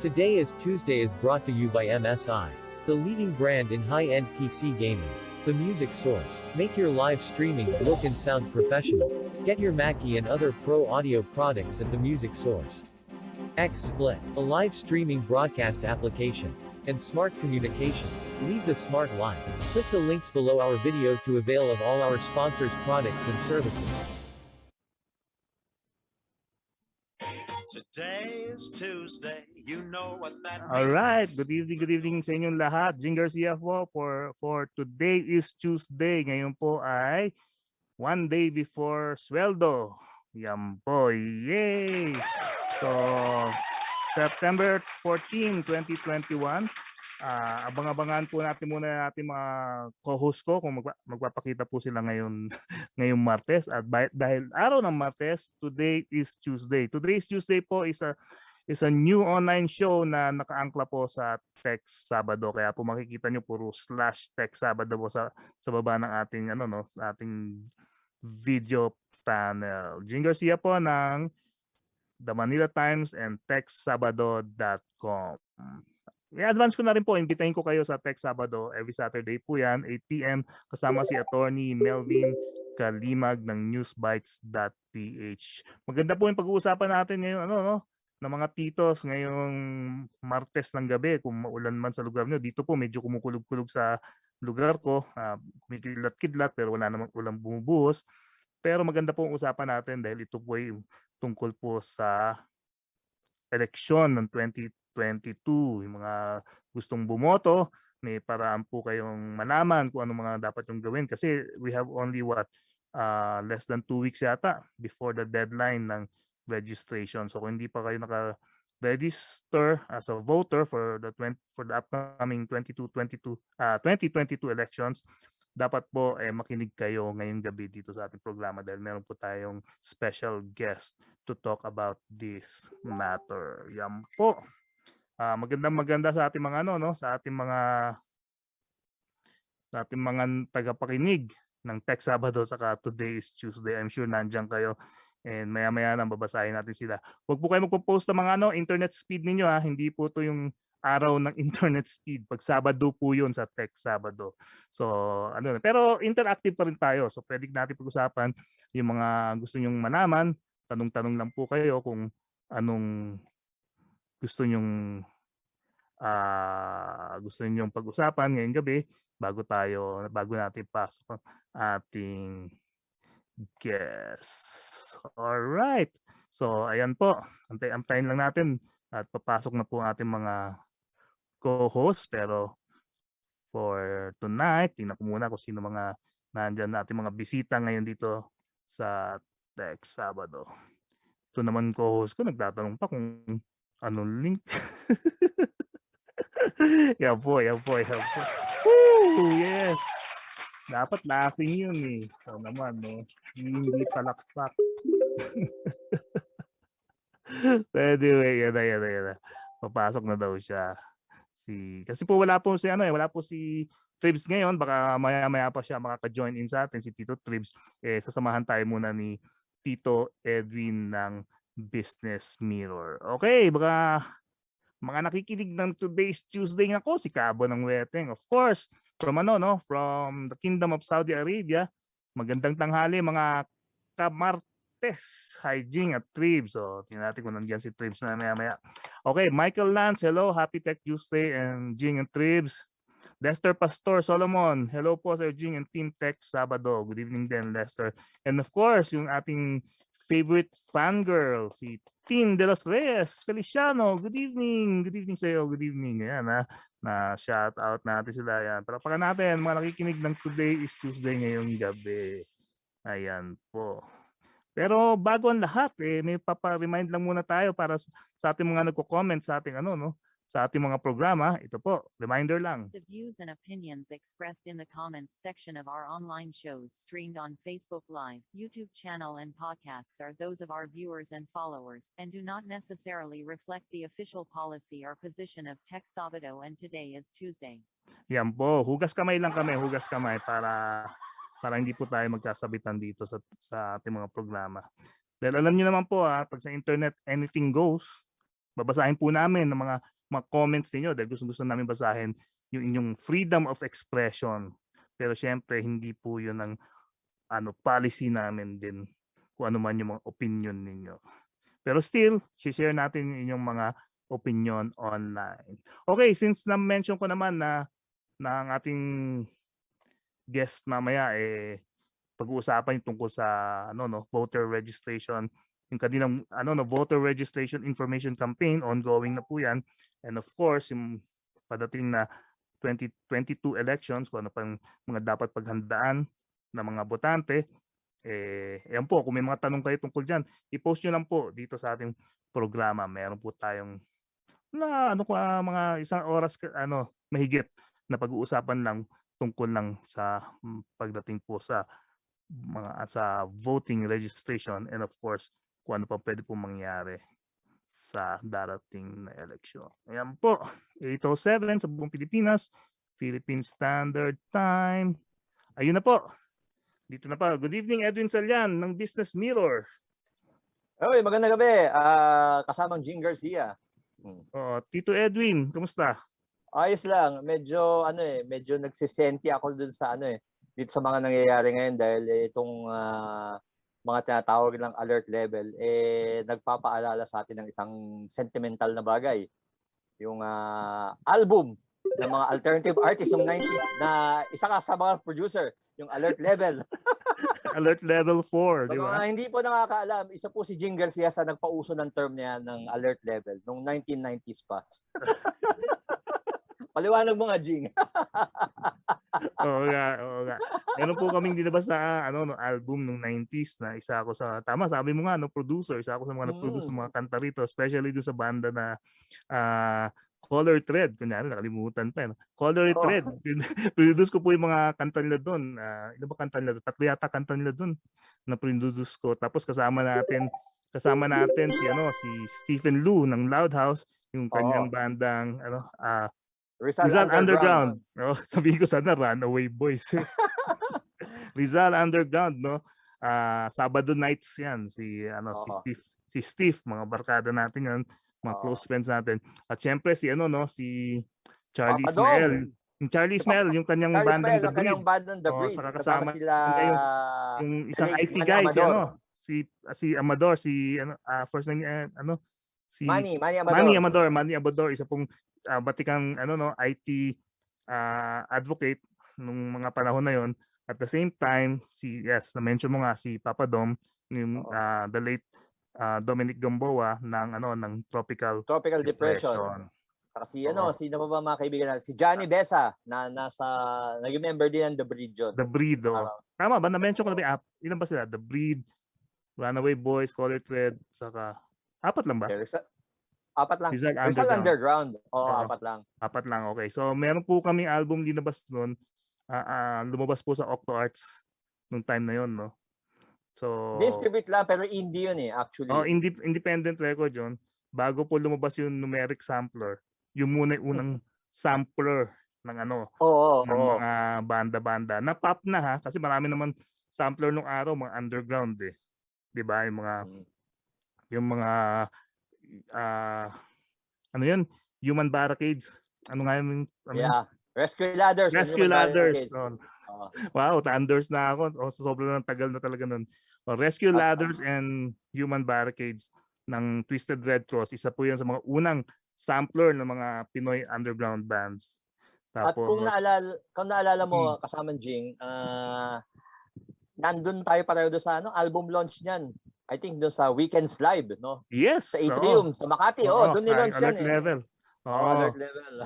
Today is Tuesday is brought to you by MSI, the leading brand in high-end PC gaming. The music source. Make your live streaming look and sound professional. Get your Mackie and other pro audio products at the music source. XSplit, a live streaming broadcast application. And Smart Communications. Lead the smart life. Click the links below our video to avail of all our sponsors' products and services. Today is Tuesday, you know what that means. All right, good evening sa inyong lahat. Jing Garcia po for today is Tuesday. Ngayon po ay one day before sweldo. Yan po. Yay! So, September 14, 2021. Abang-abangan po natin muna natin mga co-host ko kung magpapakita po sila ngayon ngayong Martes. At dahil araw ng Martes, today is Tuesday. Today's Tuesday po is a new online show na nakaangkla po sa Tech Sabado. Kaya po makikita nyo puro /Tech Sabado po sa baba ng ating sa ating video panel. Jing Garcia po ng the Manila Times and TechSabado.com. I-advance ko na rin po, imbitahin ko kayo sa Tech Sabado every Saturday po yan, 8 p.m. kasama si Atty. Melvin Calimag ng Newsbytes.ph. Maganda po yung pag-uusapan natin ngayon ng mga titos ngayong Martes ng gabi kung maulan man sa lugar nyo. Dito po medyo kumukulog-kulog sa lugar ko, kumikidlat-kidlat pero wala namang ulang bumubuhos. Pero maganda po ang usapan natin dahil ito po ay tungkol po sa eleksyon ng 2022. Yung mga gustong bumoto, may paraan po kayong malaman kung ano mga dapat yung gawin kasi we have only less than 2 weeks yata before the deadline ng registration. So kung hindi pa kayo naka-register as a voter for the upcoming 2022 elections, dapat po makinig kayo ngayong gabi dito sa ating programa dahil meron po tayong special guest to talk about this matter. Yan po. Maganda sa ating mga sa ating mga tagapakinig ng Tech Sabado saka today is Tuesday. I'm sure nandiyan kayo and maya-maya nang babasahin natin sila. Huwag po kayo magpo-post ng mga internet speed ninyo hindi po to yung araw ng internet speed. Pag Sabado po yun sa Tech Sabado. So, pero interactive pa rin tayo. So, pwede natin pag-usapan yung mga gusto nyong malaman. Tanong-tanong lang po kayo kung anong gusto nyong pag-usapan ngayong gabi bago natin pasok ang ating guest. Alright. So, ayan po. Antayin lang natin at papasok na po ang ating mga co-host pero for tonight, tingnan ko muna kung sino mga nandyan natin mga bisita ngayon dito sa Tech Sabado. Ito naman co-host ko, nagtatanong pa kung anong link. Yan po. Woo! Yes! Dapat laughing yun So naman, hindi palakpak. Anyway, yan na. Papasok na daw siya. Kasi po wala po si Tribs ngayon, baka maya-maya pa siya makaka-join in sa atin si Tito Tribs. Sasamahan tayo muna ni Tito Edwin ng Business Mirror. Okay, baka mga nakikinig ng today's Tuesday ako si Cabo ng Weteng. Of course, from the Kingdom of Saudi Arabia. Magandang tanghali mga Martes, hi Jing at Tribs. So, tingnan natin kung nandiyan si Tribs na maya-maya. Okay, Michael Lance, hello. Happy Tech Tuesday and Jing and Tribs. Lester Pastor Solomon, hello po Sir Jing and Team Tech Sabado. Good evening din, Lester. And of course, yung ating favorite fangirl, si Tin de los Reyes Feliciano. Good evening. Good evening sa iyo. Good evening. Ayan na shout out natin sila. Ayan. Palapakan natin mga nakikinig ng Today is Tuesday ngayong gabi. Ayan po. Pero bago ang lahat, may papa-remind lang muna tayo para sa ating mga nagko-comment sa ating sa ating mga programa. Ito po, reminder lang. The views and opinions expressed in the comments section of our online shows streamed on Facebook Live, YouTube channel and podcasts are those of our viewers and followers, and do not necessarily reflect the official policy or position of Tech Sabado and Today is Tuesday. Yan po, hugas kamay lang kami, para hindi po tayo magkasabitan dito sa ating mga programa. Dahil alam niyo naman po pag sa internet anything goes, babasahin po namin ng mga comments niyo dahil gusto namin basahin yung inyong freedom of expression. Pero syempre hindi po 'yun ang policy namin din kung ano man yung mga opinion ninyo. Pero still, share natin yung inyong mga opinion online. Okay, since na-mention ko naman na ang ating guest mamaya pag-uusapan yung tungkol sa voter registration, yung kaninang voter registration information campaign, ongoing na po yan. And of course, yung padating na 2022 elections, kung ano pang mga dapat paghandaan ng mga botante. Yan po, kung may mga tanong kayo tungkol dyan, i-post nyo lang po dito sa ating programa. Meron po tayong mga isang oras mahigit na pag-uusapan lang tungkol lang sa pagdating po sa voting registration, and of course kung ano pa pwede po mangyari sa darating na eleksyon. Ayan po, 8:07 sa buong Pilipinas, Philippine Standard Time. Ayun na po. Dito na pa. Good evening, Edwin Salyan ng Business Mirror. Oy, magandang gabi. Kasamang Jing Garcia. Tito Edwin, kumusta? Ayos lang. Medyo medyo nagsisenti ako dun sa dito sa mga nangyayari ngayon dahil itong mga tinatawag ng alert level nagpapaalala sa atin ng isang sentimental na bagay. Yung album ng mga alternative artists ng 90s na isa ka sa mga producer, yung alert level. Alert level 4, di ba? Hindi po nakakaalam, isa po si Jing Garcia sa nagpauso ng term niya ng alert level noong 1990s pa. Paliwanag mo nga, Jing. Oo nga. Meron po kaming dinabas na album nung 90s na isa ako sa, tama, sabi mo nga, producer. Isa ako sa mga nag-produce ng mga kanta rito, especially doon sa banda na Color Thread. Kunyari, nakalimutan pa. Color Thread. Produce ko po yung mga kanta nila doon. Ilan ba kanta nila doon? 3 yata kanta nila doon na produce ko. Tapos kasama natin si Stephen Lu ng Loud House, yung kanyang bandang Rizal Underground. Sabihin ko sana Runaway Boys. Rizal Underground, Sabado nights yan. Si Steve, mga barkada natin yan, mga close friends natin. At syempre si Charlie Ismael. Yung Charlie Ismael, yung kanyang bandang The Breed. Saka kasama sila yung isang IT guy, si Amador, first name si Manny Amador, isa pong batikang IT advocate nung mga panahon na yon. At the same time, na-mention mo nga si Papa Dom, yung the late Dominic Gamboa ng Tropical Depression. Kasi sino pa ba mga kaibigan natin? Si Johnny Besa na naging member din ng The Breed yun. The Breed, tama ba? Na-mention ko na ba? Ilan ba sila? The Breed, Runaway Boys, Color Thread, saka 4 lang ba? 4 lang. Rizal Underground. Apat lang. 4 lang, okay. So meron po kaming album linabas noon. Lumabas po sa Octo Arts nung time na yon, no? So distribute lang pero indie yun actually. Independent record yun. Bago po lumabas yung numeric sampler, yung muna yung unang sampler ng ng mga banda-banda. Na pop na ha, kasi marami naman sampler nung araw, mga underground 'Di ba? Yung mga Human Barricades. Rescue Ladders. Wow, thunders na ako. Sobrang tagal na talaga nun. Rescue Ladders and Human Barricades ng Twisted Red Cross. Isa po yan sa mga unang sampler ng mga Pinoy underground bands. At kung naalala mo, kasamang Jing, nandun tayo pareho doon sa album launch niyan. I think doon sa Weekends Live, no? Yes. Sa Atrium, sa Makati. Doon nilaunch yan. Level. Alert level.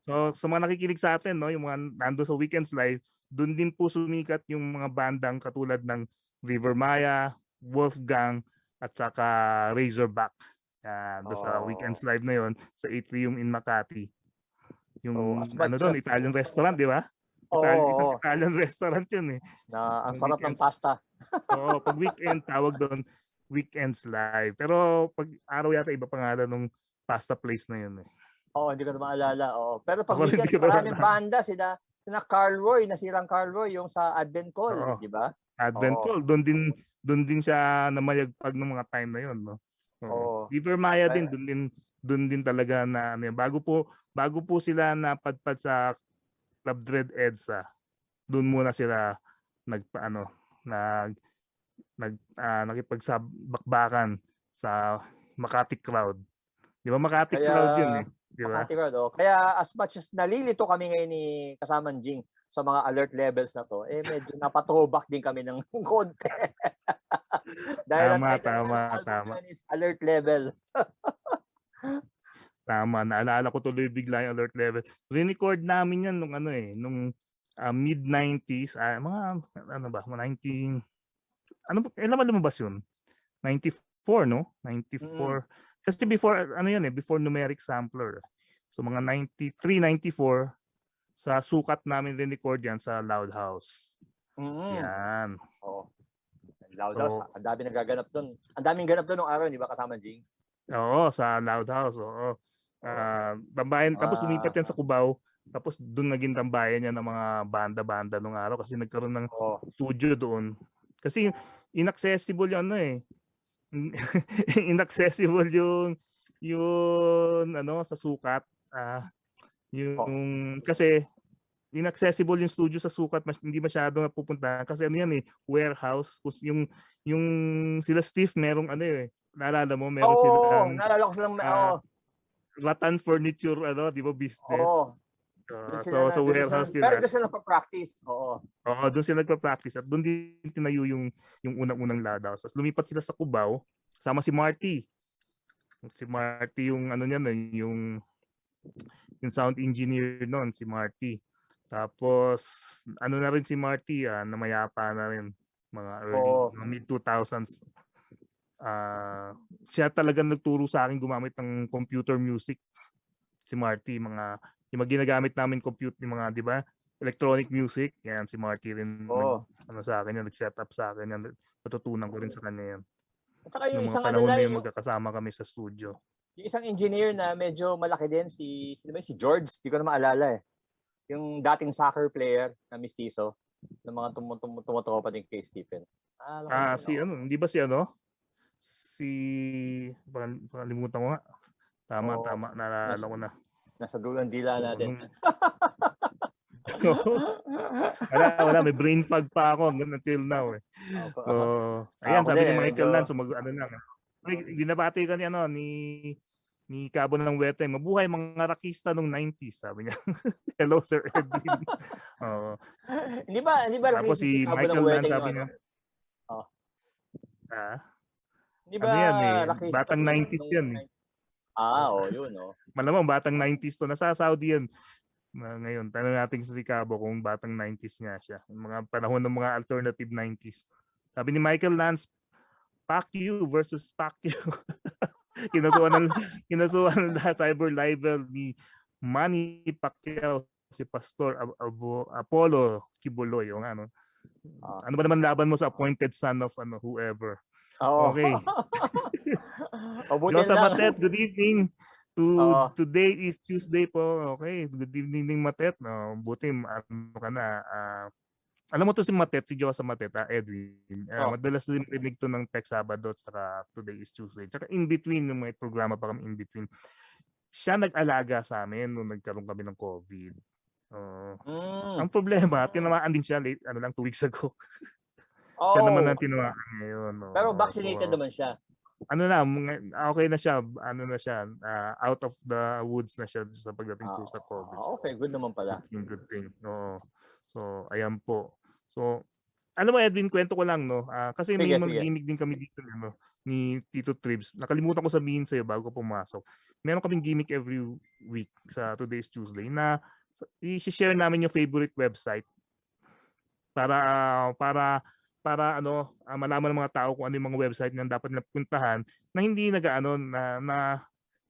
So sa mga nakikinig sa atin, yung mga nando sa Weekends Live, doon din po sumikat yung mga bandang katulad ng River Maya, Wolfgang, at saka Razorback. Doon sa Weekends Live na yon sa Atrium in Makati. Yung Italian restaurant, di ba? Italian restaurant yun Na ang sarap ng pasta. Pag weekend, tawag doon Weekends Live. Pero pag araw yata iba pangalan ng pasta place na yun hindi ko na maalala. Pero pag weekends, maraming banda sila Carl Roy, nasirang Carl Roy yung sa Advent Call, di ba? Advent Call, doon din siya namayagpag ng mga time na yun, no? River Maya din, doon din talaga na bago po sila napadpad sa Club Dread EDSA. Doon muna sila nakipagsabakbakan sa Makati crowd. Di ba Makati crowd yun Di ba? Makati crowd, Kaya as much as nalilito kami ngayon ni kasamang Jing sa mga alert levels na to, medyo napatrowback din kami ng konti. Dahil tama. Is alert level. Tama, naalala ko tuloy bigla yung alert level. Re-record namin yan nung mid-90s, mga Ilan ba lumabas yun? 94, no? 94. Kasi before, before numeric sampler. So mga 93, 94, sa sukat namin record yan sa Loud House. Yan. Oo. Loud So, House, ang dami nagaganap doon. Ang daming ganap doon nung araw, di ba, kasama Jing? Oo, sa Loud House. Oo. Tambayan, tapos lumipat yan sa Cubao. Tapos doon naging tambayan niya ng mga banda-banda nung araw kasi nagkaroon ng studio doon. Kasi inaccessible yung inaccessible yung sa sukat. Kasi inaccessible yung studio sa sukat, hindi masyado napupunta kasi warehouse. Yung sila Steve merong naalala mo meron silang naalala ko silang Ratan Furniture di ba business. So warehouse sila. Pero doon sila nagpa-practice. Oo, doon sila nagpa-practice at doon din tinayo yung unang-unang Loud House. Lumipat sila sa Cubao, sama si Marty. Si Marty yung yung sound engineer noon, si Marty. Tapos na rin si Marty, namayapa na rin mga early mid 2000s. Siya talagang nagturo sa akin gumamit ng computer music. Si Marty, yung ginagamit namin yung mga, di ba? Electronic music. Yan si Marty rin sa akin yan, nag-set up sa akin yan. Natutunan ko rin sa kanya yan. At saka yung isang panahon na yung magkakasama kami sa studio. Yung isang engineer na medyo malaki din, si George, di ko na maalala eh. Yung dating soccer player na mistiso, ng mga tumutropa din kay Stephen. Hindi ba pakalimutan ko nga. Tama, naalala ko na. Nasa dulang dila natin. Wala, may brain fog pa ako until now eh. So, ayan, sabi ni Michael Lance, binabati ka ni Cabo ng Wete, mabuhay mga rakista nung 90s, sabi niya. Hello, Sir Edwin. Hindi ba tapos si Michael Lance, sabi niya. Hindi ba rakista? Batang 90s yan eh. Yun. Malamang batang 90s to. Nasa Saudi yan. Ngayon, tanong natin si Cabo kung batang 90s nga siya. Yung mga panahon ng mga alternative 90s. Sabi ni Michael Lance, Pacquiao versus Pacquiao. Kinasuhan ng cyber libel ni Manny Pacquiao si Pastor Apollo Kibuloy. Ano ba naman laban mo sa appointed son of whoever? Okay. Joseph Matet, good evening. Today is Tuesday po. Okay, good evening Matet. Buti ka na. Alam mo to si Matet, si Joseph Matet, Edwin. Madalas din rinig to ng Tech Sabado at Today is Tuesday. Tsaka in between, yung may programa pa kami in between. Siya nag-alaga sa amin nung nagkaroon kami ng COVID. Ang problema, tinamaan din siya late, 2 weeks ago. Siya naman ang tinamaan ngayon. Pero vaccinated naman siya. Okay na siya, out of the woods na siya sa pagdating po sa COVID. Okay, good naman pala. Good thing. So, ayan po. So, alam mo Edwin, kwento ko lang kasi may mga gimmick din kami dito ni Tito Tribs. Nakalimutan ko sabihin sa'yo bago pumasok. Meron kaming gimmick every week sa Today's Tuesday na i-share namin yung favorite website para malaman ng mga tao kung ano yung mga website na dapat nila puntahan na hindi na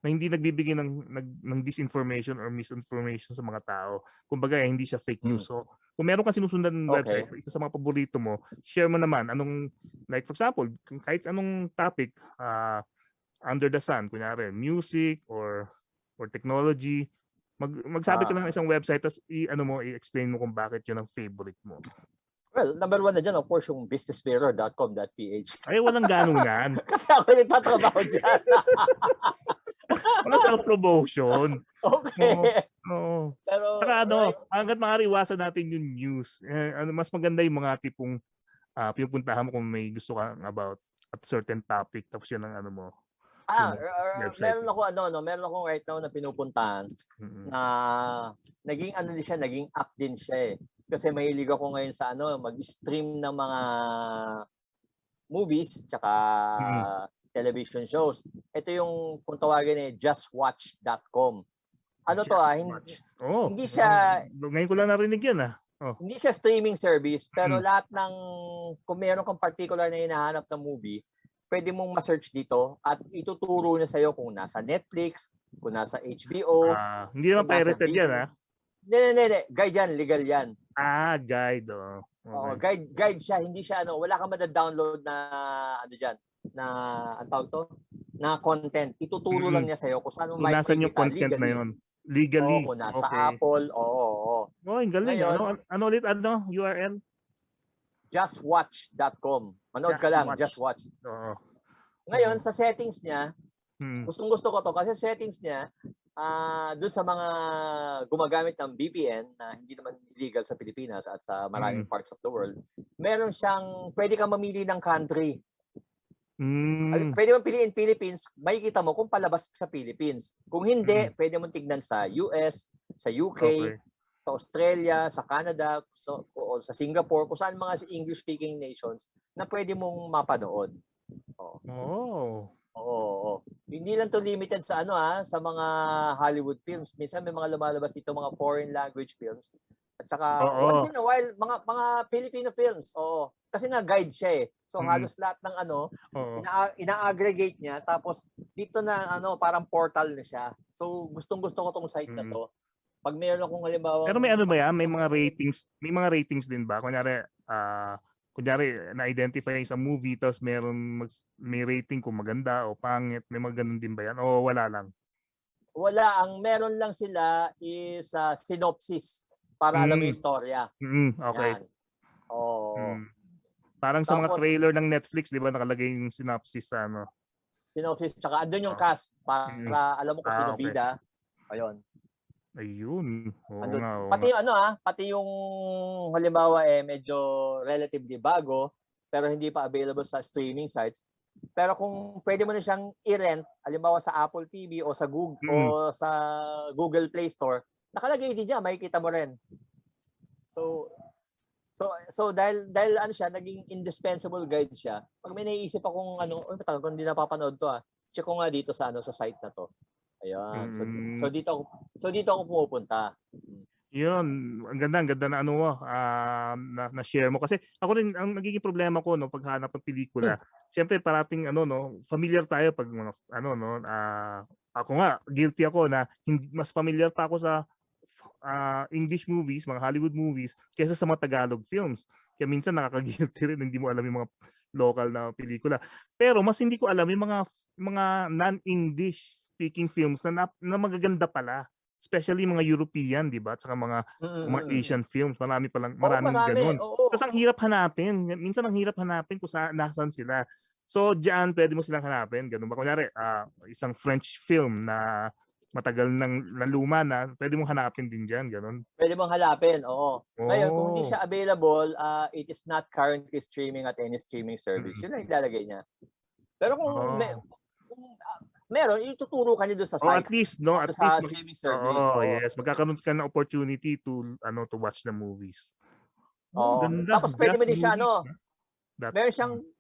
hindi nagbibigay ng disinformation or misinformation sa mga tao. Kumbaga hindi siya fake news. So, kung meron kang sinusundan ng website, isa sa mga paborito mo, share mo naman like for example, kahit anong topic under the sun, kunyari music or technology, magsabi ka lang ng isang website tapos i-explain mo kung bakit 'yun ang favorite mo. Well, number 1 na dyan, of course, yung businessmirror.com.ph. Ay, walang ganunan. Kasi ako nagtatrabaho dyan. Wala self-promotion. Okay. No. Pero, saka hanggat makariwasan natin yung news, mas maganda yung mga tipong pinupuntahan mo kung may gusto ka about at certain topic, tapos yan ang mo. Meron ako right now na pinupuntahan na naging naging app din siya eh. Kasi mahilig ako ngayon sa mag-stream ng mga movies tsaka television shows. Ito yung kung tawagin justwatch.com. Hindi siya ngayon ko lang narinig yan Hindi siya streaming service, pero Mm. lahat ng, kung meron kang particular na hinahanap na movie, pwede mong ma-search dito at ituturo na sa'yo kung nasa Netflix, kung nasa HBO, Hindi naman kung nasa pirated yan, Disney. Hindi. Guide yan, legal yan. Guide. Oo, Okay. guide siya, hindi siya wala kang mada-download na diyan, na ang tawag to, na content. Ituturo lang niya sa'yo kung saan mo Kung nasan yung makikita content na legally. yun. Oo, Legally. kung nasa Okay. Apple, oo. Ang galing. Ngayon, Ano ulit? URL? justwatch.com. Manood ka lang, just watch. Oo. Ngayon, sa settings niya, Hmm. gustong-gusto ko to kasi settings niya, doon sa mga gumagamit ng VPN na hindi naman illegal sa Pilipinas at sa maraming parts of the world, meron siyang, pwede kang mamili ng country. Pwede mong piliin Philippines, makikita mo kung palabas sa Philippines. Kung hindi, pwede mong tignan sa US, sa UK, sa Australia, sa Canada, o sa Singapore, kung saan mga English-speaking nations na pwede mong mapanood. Oo. Hindi lang to limited sa sa mga Hollywood films. Minsan may mga lumalabas dito mga foreign language films. At saka once in a while mga Filipino films. Oo. Kasi nga guide siya eh. So halos lahat ng ina-aggregate niya tapos dito na parang portal na siya. So gustong-gusto ko tong site na to. Pag mayroon akong halimbawa Pero may ba yan? May mga ratings din ba? Kunyari na-identify sa movie tapos may rating kung maganda o pangit, may mga ganun din ba yan o wala lang? Wala, ang meron lang sila is synopsis para alam mo yung istorya. Okay. Yan. Oo. Parang sa mga trailer ng Netflix, di ba nakalagay yung synopsis sa Synopsis, tsaka andun yung cast para alam mo kung sino bida. Ayun. Pati yung halimbawa medyo relatively bago pero hindi pa available sa streaming sites. Pero kung pwede mo na siyang i-rent, halimbawa sa Apple TV o sa Google o sa Google Play Store, nakalagay din diyan, makikita mo rin. So dahil siya, naging indispensable guide siya. Pag may naiisip akong kung hindi napapanood to check ko nga dito sa sa site na to. Ayan. So dito ako pumupunta. Yun, ang ganda na na-share mo kasi ako rin ang nagiging problema ko paghanap ng pelikula. Siyempre parating familiar tayo pag ako nga guilty ako na mas familiar pa ako sa English movies, mga Hollywood movies kaysa sa mga Tagalog films. Kaya minsan nakaka-guilty rin, hindi mo alam yung mga local na pelikula. Pero mas hindi ko alam yung mga non-English speaking films na magaganda pala. Especially mga European, di ba? At saka mga Asian films. Maraming ganun. Tapos ang hirap hanapin. Minsan ang hirap hanapin kung nasaan sila. So, diyan pwede mo silang hanapin. Ganun ba? Kunyari, isang French film na matagal na luma na, pwede mong hanapin din diyan, ganun. Pwede mong hanapin, oo. Ngayon, kung hindi siya available, it is not currently streaming at any streaming service. Yun ang ilalagay niya. Pero kung meron, ituturo ka niya doon sa site. At least, sa streaming service. Yes. Magkakaroon ka ng opportunity to watch the movies. Ganda. Tapos pwede mo din siya,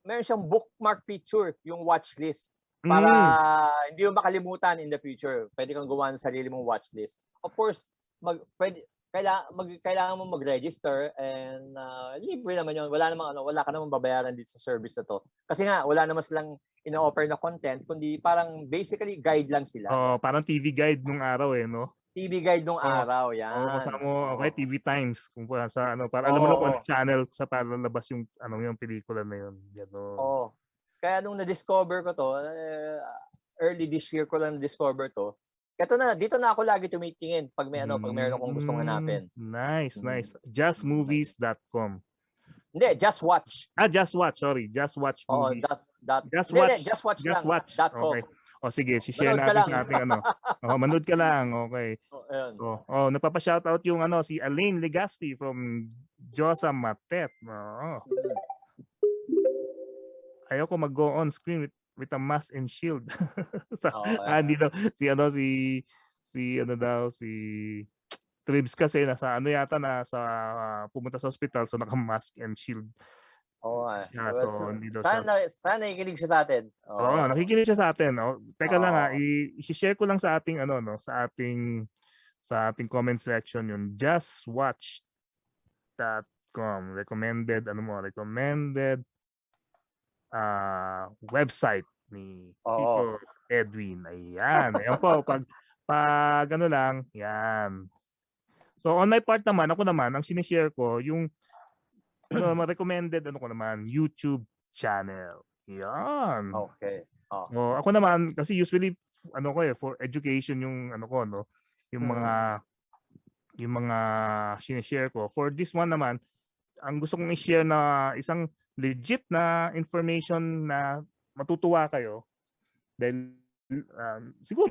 meron siyang bookmark picture, yung watch list. Para hindi mo makalimutan in the future. Pwede kang gawa ng sarili mong watch list. Of course, kailangan mo mag-register and libre naman yun. Wala ka namang babayaran dito sa service na to. Kasi nga, wala naman silang ino-offer na content, kundi parang basically guide lang sila. Parang TV guide nung araw TV guide nung araw, yan. Kasama mo, TV Times kung sa para alam mo na kung channel sa para labas yung yung pelikula na yun. Kaya nung na-discover ko to, early this year ko lang na-discover to. Dito na ako lagi tumitingin pag may pag meron akong gustong hanapin. Nice. Justmovies.com. Hindi, Just Watch. Just Watch, sorry. Just Watch movies. Just Watch.com. Okay. Sige, share natin sa ating manood ka lang. Okay. Napapa-shoutout yung si Elaine Legaspi from Josa Matet. Ayoko mag-go on screen with a mask and shield. Dito si Tribs kasi nasa pumunta sa hospital so naka-mask and shield. Sana nakikinig siya sa atin. Nakikinig siya sa atin. Teka lang i-share ko lang sa ating sa ating comment section yun. Just Watch Newsbytes.com. Recommended, recommended website ni Oo. Tito Edwin. Ayan. Ayan po. Pag ano lang, yan. So on my part naman, ako naman, ang sinishare ko, yung recommended ko naman, YouTube channel. Yan. Okay. Oh. So ako naman, kasi usually, for education yung yung mga sinishare ko. For this one naman, ang gusto kong i-share na isang legit na information na matutuwa kayo dahil siguro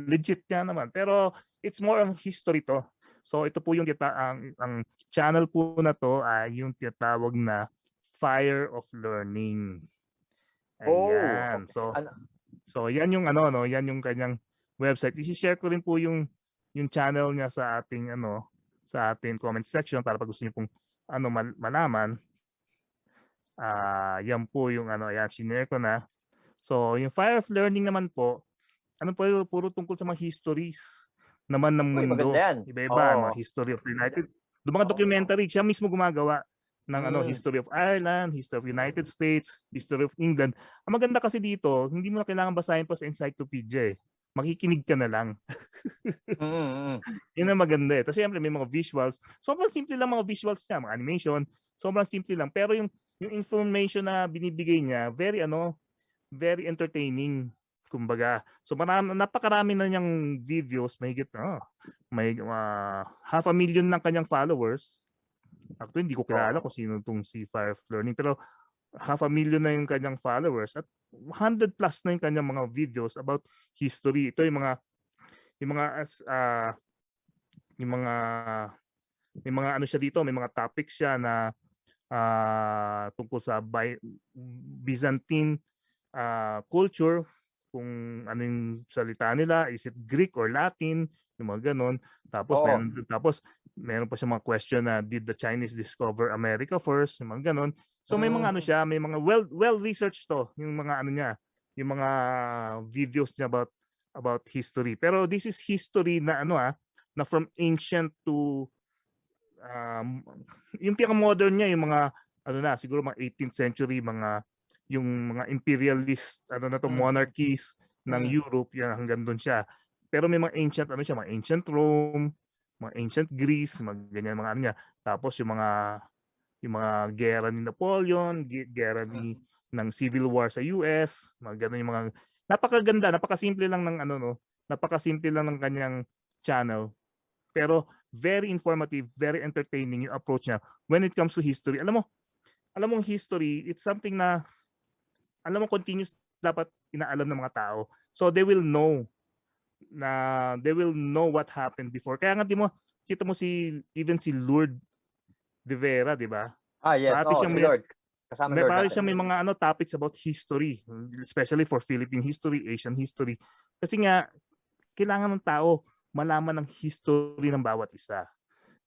legit nga naman, pero it's more of history to. So ito po yung ang channel po na to ay yung tinatawag na Fire of Learning. Ayan. Okay. So yan yung yan yung kanyang website. I-share ko rin po yung channel niya sa ating sa ating comment section para pag gusto niyo pong malaman. Yan po yung yan sinare ko na. So yung Fire of Learning naman po, puro tungkol sa mga histories naman ng mundo. Iba-iba, mga history of the United. Yung mga documentary, siya mismo gumagawa ng history of Ireland, history of United States, history of England. Ang maganda kasi dito, hindi mo na kailangan basahin pa sa encyclopedia eh. Makikinig ka na lang. Yun ang maganda eh. Kasi siyempre may mga visuals. Sobrang simple lang mga visuals niya, mga animation. Sobrang simple lang. Pero yung information na binibigay niya, very entertaining. Kumbaga. So napakarami na niyang videos, mahigit may 500,000 ng kanyang followers. Actually, hindi ko kilala kung sino itong si Fire of Learning, pero 500,000 na yung kanyang followers at 100 plus na yung kanyang mga videos about history. Ito yung mga siya dito, may mga topics siya na tungkol sa Byzantine culture, kung ano yung salita nila, is it Greek or Latin, yung mga ganon. Tapos meron pa siya mga question na did the Chinese discover America first, yung mga ganon. So may mga may mga well researched to, yung mga yung mga videos niya about history. Pero this is history na na from ancient to yung pinaka-modern niya, yung mga siguro mga 18th century, yung mga imperialist monarchies ng Europe, yan hanggang doon siya. Pero may mga ancient mga ancient Rome, mga ancient Greece, mga ganyan mga niya. Tapos yung mga gera ni Napoleon, gera ng Civil War sa US, mga ganun yung mga napakaganda, napakasimple lang ng napakasimple lang ng kanyang channel. Pero very informative, very entertaining yung approach niya when it comes to history. Alam mo history, it's something na continuous dapat inaalam ng mga tao. So they will know what happened before. Kaya nga kita mo even si Lord de Vera, di ba? Yes, si Lord. Kasama Lord. Parang siya may mga topics about history, especially for Philippine history, Asian history. Kasi nga kailangan ng tao malaman ng history ng bawat isa.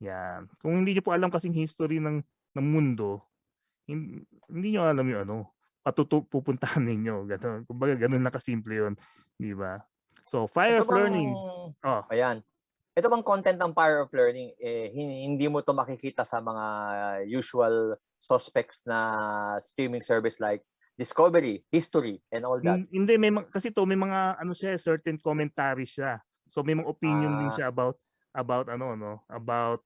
Yan. Kung hindi niyo po alam kasing history ng mundo, hindi niyo alam yung pupuntahan ninyo. Ganun. Kumbaga ganun na kasimple 'yon, di ba? So, Fire of Learning. Ayan. Ito bang content ng Fire of Learning hindi mo to makikita sa mga usual suspects na streaming service like Discovery, History, and all that? Hindi, kasi may mga certain commentaries siya. So may mga opinion din siya about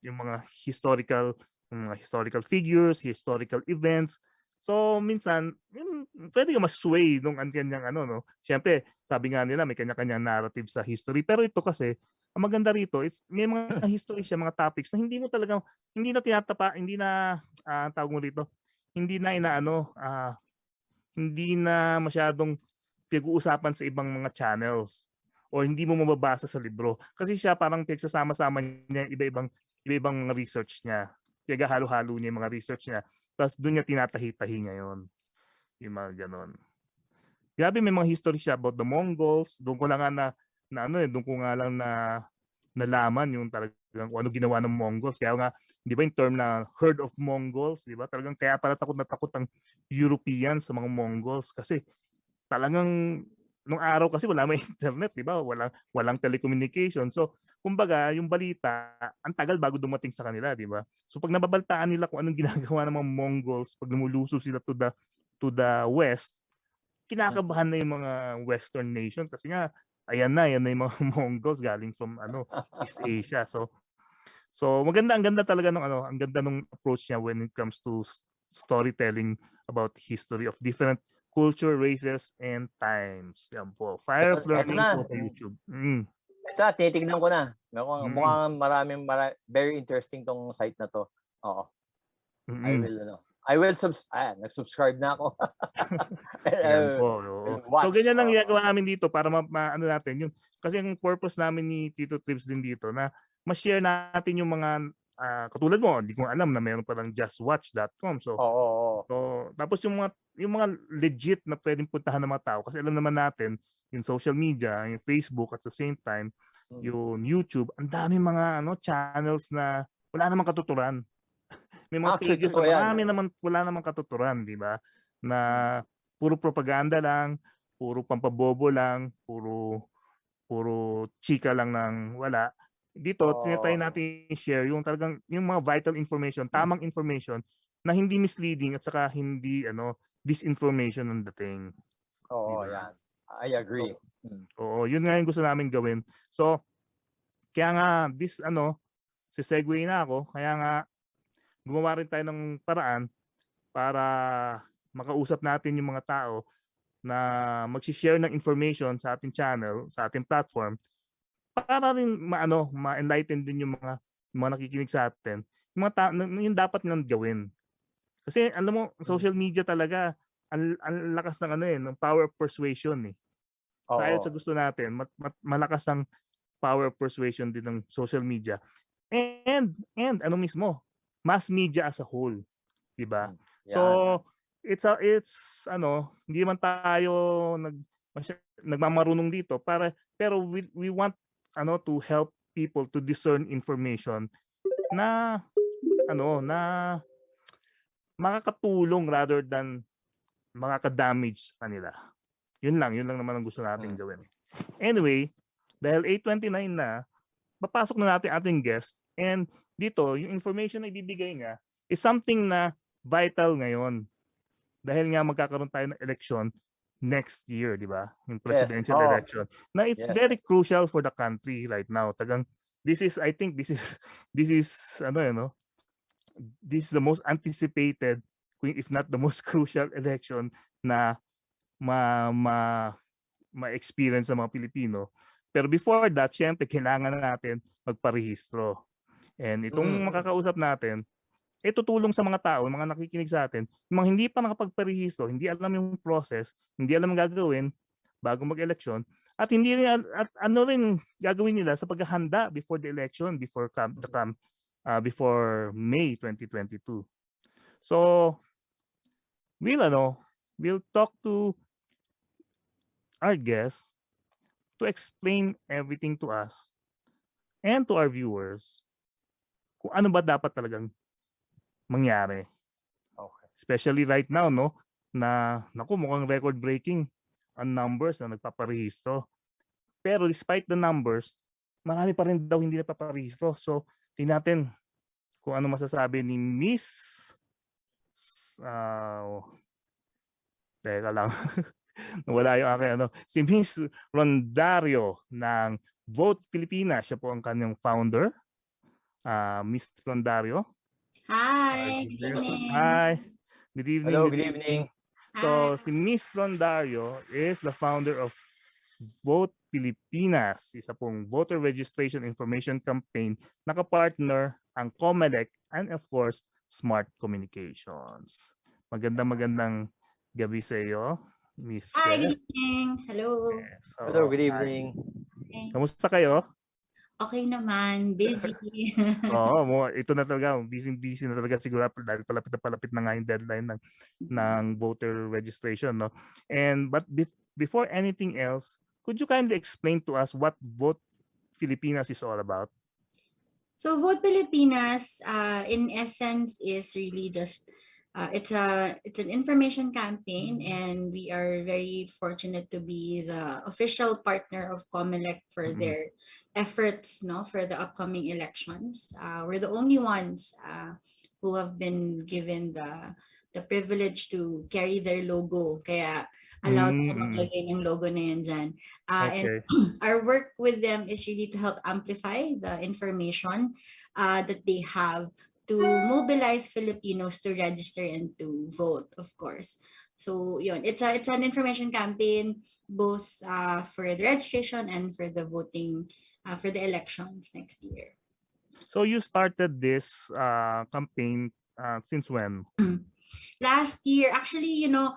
yung mga historical figures, historical events. So minsan pwede ka mas-sway nung kanyang Siyempre, sabi nga nila may kanya-kanyang narrative sa history, pero ito kasi ang maganda rito, may mga history siya, mga topics na hindi na masyadong pinag-uusapan sa ibang mga channels o hindi mo mababasa sa libro. Kasi siya parang pinagsasama-sama niya iba-ibang research niya. Pinag-halo-halo niya yung mga research niya. Tapos doon niya tinatahi-tahi niya yun. Yung mga ganon. Grabe, may mga history siya about the Mongols. Doon ko lang doon ko nga lang nalaman yung talagang kung ano ginawa ng Mongols. Kaya nga, di ba yung term na herd of Mongols, di ba? Talagang kaya para takot na takot ang Europeans sa mga Mongols kasi talagang nung araw kasi wala may internet, 'di ba? Walang telecommunication. So, kumbaga, yung balita, ang tagal bago dumating sa kanila, 'di ba? So, pag nababaltaan nila kung anong ginagawa ng mga Mongols pag lumuluso sila to the west, kinakabahan na yung mga western nation kasi nga yan na yung mga Mongols galing from East Asia. So ang ganda talaga ng ang ganda ng approach niya when it comes to storytelling about history of different culture, races, and times. Yan po. Fire of Ito Learning na. po sa YouTube. Ito, titignan ko na. Mukhang Mm. very interesting tong site na to. Oo. Mm. I will nag-subscribe na ako. Yan po. Oo. So Watch. ganyan lang ginagawa namin dito para ano natin yun. Kasi ang purpose namin ni Tito Trips din dito na ma-share natin yung mga katulad mo, hindi ko alam na meron palang justwatch.com. So tapos yung mga legit na pwedeng puntahan ng mga tao kasi alam naman natin yung social media, yung Facebook at the same time yung YouTube, ang dami mga channels na wala namang katuturan. May mga pages na wala namang katuturan, di ba? Na puro propaganda lang, puro pampabobo lang, puro chika lang ng wala. Dito, tinatry natin i-share yung talagang yung mga vital information, tamang information na hindi misleading at saka hindi disinformation ang dating. Oo, diba? yan. I agree. Oo, yun nga yung gusto namin gawin. So, kaya nga segue na ako, kaya nga gumawa rin tayo ng paraan para makausap natin yung mga tao na mag-share ng information sa ating channel, sa ating platform para rin ma-enlighten din yung mga nakikinig sa atin. Yung dapat nilang gawin. Kasi alam mo, social media talaga ang lakas ng ng power of persuasion eh. Sa gusto natin, malakas ang power of persuasion din ng social media. And mismo, mass media as a whole, 'di ba? So it's hindi man tayo nagmamarunong dito pero we want to help people to discern information na na makakatulong rather than makaka-damage kanila. Yun lang naman ang gusto nating gawin. Anyway, dahil 8:29 na, papasok na natin ating guest and dito, yung information na ibibigay niya is something na vital ngayon. Dahil nga magkakaroon tayo ng election next year, di ba? Yung presidential election. Now, it's very crucial for the country right now. I think this is this is the most anticipated, if not the most crucial election na ma-experience sa mga Pilipino. Pero before that, syempre, kailangan na natin magparehistro. And itong makakausap natin, tutulong sa mga tao, mga nakikinig sa atin, yung mga hindi pa nakapagparehistro, hindi alam yung process, hindi alam ang gagawin bago mag-eleksyon, at hindi rin rin gagawin nila sa paghahanda before the election, before May 2022. So, we'll talk to our guest to explain everything to us and to our viewers kung ano ba dapat talagang mangyari. Okay. Especially right now, na mukhang record-breaking ang numbers na nagpaparehistro. Pero despite the numbers, marami pa rin daw hindi nagpaparehistro. So, tingnan natin kung ano masasabi ni Miss teka lang. Wala yung aking si Miss Rondario ng Vote Pilipinas. Siya po ang kanyang founder. Miss Rondario. Hi, good evening. Hi. Good evening. Hello, good evening. So, si Miss Rondario is the founder of Vote Pilipinas, isa pong voter registration information campaign na kapartner ang COMELEC and of course, Smart Communications. Magandang gabi sa iyo, Miss. Hi, good evening. Hello. Hello, good evening. Kamusta kayo? Okay naman, busy. Ito na talaga, busy na talaga siguro dahil palapit na nga yung deadline ng voter registration, no? But before anything else, could you kindly explain to us what Vote Pilipinas is all about? So Vote Pilipinas, in essence, is really just It's an information campaign, and we are very fortunate to be the official partner of COMELEC for their efforts, no, for the upcoming elections. We're the only ones who have been given the privilege to carry their logo. Kaya allowed ko maglagay ng logo na yan dyan. And Okay. our work with them is really to help amplify the information that they have to mobilize Filipinos to register and to vote, of course. So yun, it's an information campaign both for the registration and for the voting for the elections next year. So you started this campaign since when? Last year, actually, you know,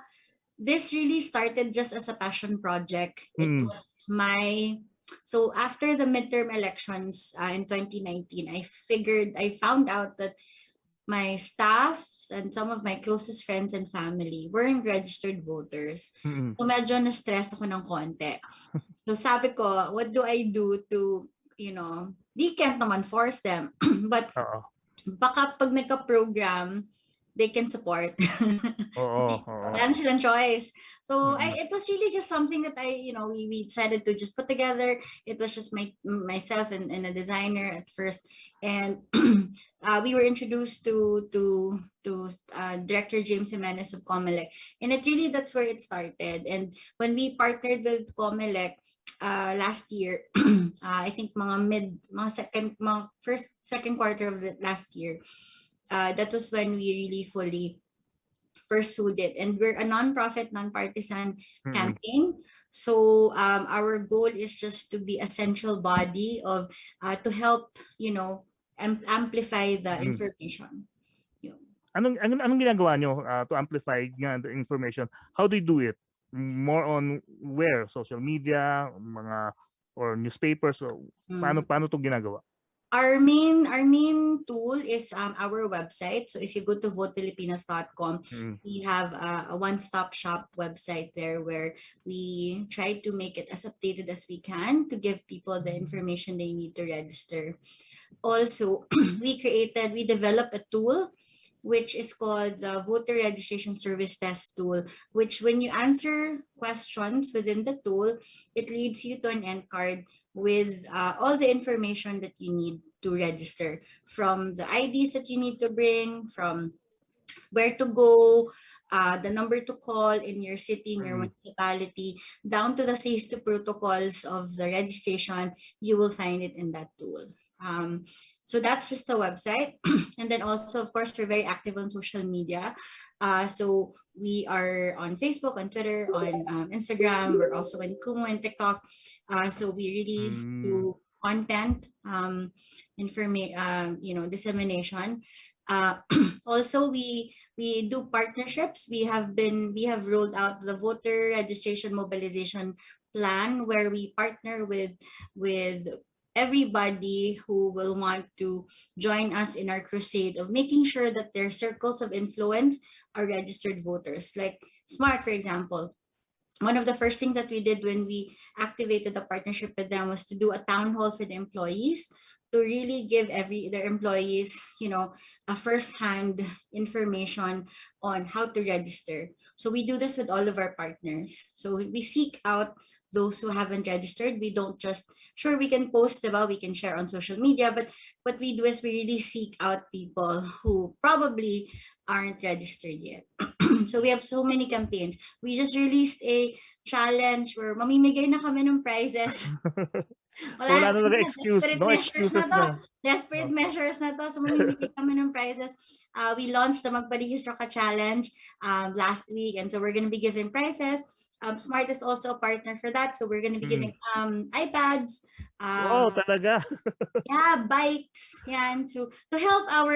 this really started just as a passion project. It was so after the midterm elections in 2019, I found out that my staff and some of my closest friends and family weren't registered voters. So medyo na-stress ako ng konti. So sabi ko, what do I do to, you know, di can't naman force them. But baka pag nagka-program, they can support. Wala na silang choice. So it was really just something that we decided to just put together. It was just myself and a designer at first, and we were introduced to Director James Jimenez of COMELEC, and that's where it started. And when we partnered with COMELEC last year, I think second quarter of the last year, that was when we really fully pursued it. And we're a non-profit, non-partisan campaign. So our goal is just to be a central body of to help, amplify the information. Anong ginagawa nyo to amplify the information? How do you do it? More on where? Social media, or newspapers? So paano to ginagawa? Our main tool is our website. So if you go to votepilipinas.com, we have a one-stop shop website there where we try to make it as updated as we can to give people the information they need to register. Also, we developed a tool which is called the Voter Registration Service Test Tool, which when you answer questions within the tool, it leads you to an end card with all the information that you need to register, from the IDs that you need to bring, from where to go, the number to call in your city, in your municipality, down to the safety protocols of the registration. You will find it in that tool. So that's just the website. And then also, of course, we're very active on social media. So we are on Facebook, on Twitter, on Instagram. We're also in Kumu and TikTok. So we really do content, dissemination. Also, we do partnerships. We have rolled out the voter registration mobilization plan, where we partner with everybody who will want to join us in our crusade of making sure that their circles of influence are registered voters. Like SMART, for example. One of the first things that we did when we activated the partnership with them was to do a town hall for the employees, to really give their employees, a first-hand information on how to register. So we do this with all of our partners. So we seek out those who haven't registered. We don't just, sure, we can post about, we can share on social media, but what we do is we really seek out people who probably aren't registered yet. So we have so many campaigns. We just released a challenge where mamimigay na kami ng prizes. Wala na lang excuse. No excuses na. Desperate measures na to. So mamimigay kami ng prizes. We launched the Magparehistro Ka Challenge last week, and so we're going to be giving prizes. Smart is also a partner for that, so we're going to be giving iPads. Wow, talaga. Yeah, bikes, yan, to help our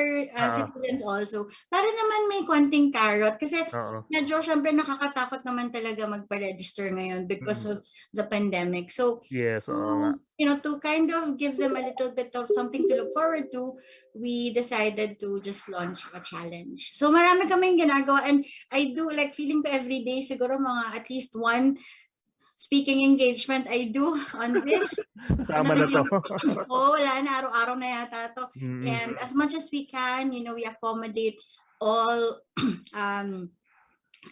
citizens also. Para naman may konting carrot, kasi medyo syempre nakakatakot naman talaga magpa-register ngayon because of the pandemic. So, yes, to kind of give them a little bit of something to look forward to, we decided to just launch a challenge. So marami kaming ginagawa, and I do like feeling ko every day siguro mga at least one speaking engagement I do on this. Sama na to. Wala na, araw-araw na yata to. And as much as we can, we accommodate all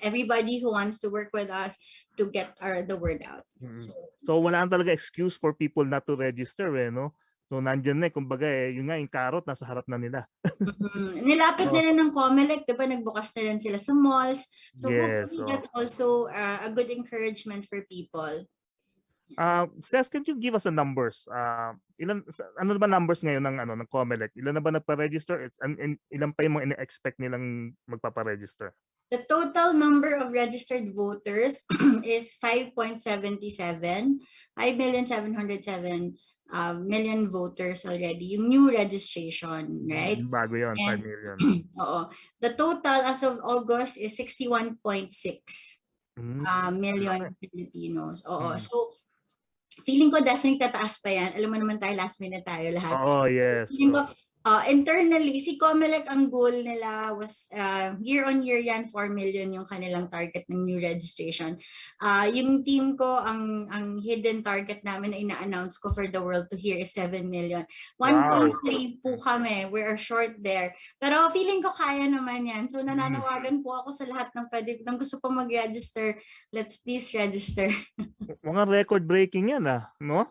everybody who wants to work with us to get the word out. So wala talaga excuse for people not to register, no? So nandiyan na, kumbaga yun nga, yung carrot nasa harap na nila. Nilapit na rin ng COMELEC, diba nagbukas na rin sila sa malls. So yes, hopefully that's also a good encouragement for people. Ces, can you give us the numbers? Ano ba numbers ngayon ng COMELEC? Ilan na ba nagpa-register? And ilan pa yung mga ina-expect nilang magpapa-register? The total number of registered voters is 5.77, 5,707 million voters already. Yung new registration, right? Bago yun, 5 million. Oo. The total as of August is 61.6 million Filipinos. Oo. So, feeling ko definitely tataas pa yan. Alam mo naman tayo, last minute tayo lahat. Oh, yes. Feeling ko, internally, si COMELEC, ang goal nila was year on year yan, 4 million yung kanilang target ng new registration. Yung team ko, ang hidden target namin na ina-announce ko for the world to hear is 7 million. 1.3 po kami. We are short there. Pero feeling ko kaya naman yan. So nananawagan po ako sa lahat ng pwede, nang gusto pa mag-register, let's please register. Mga record-breaking yan, no?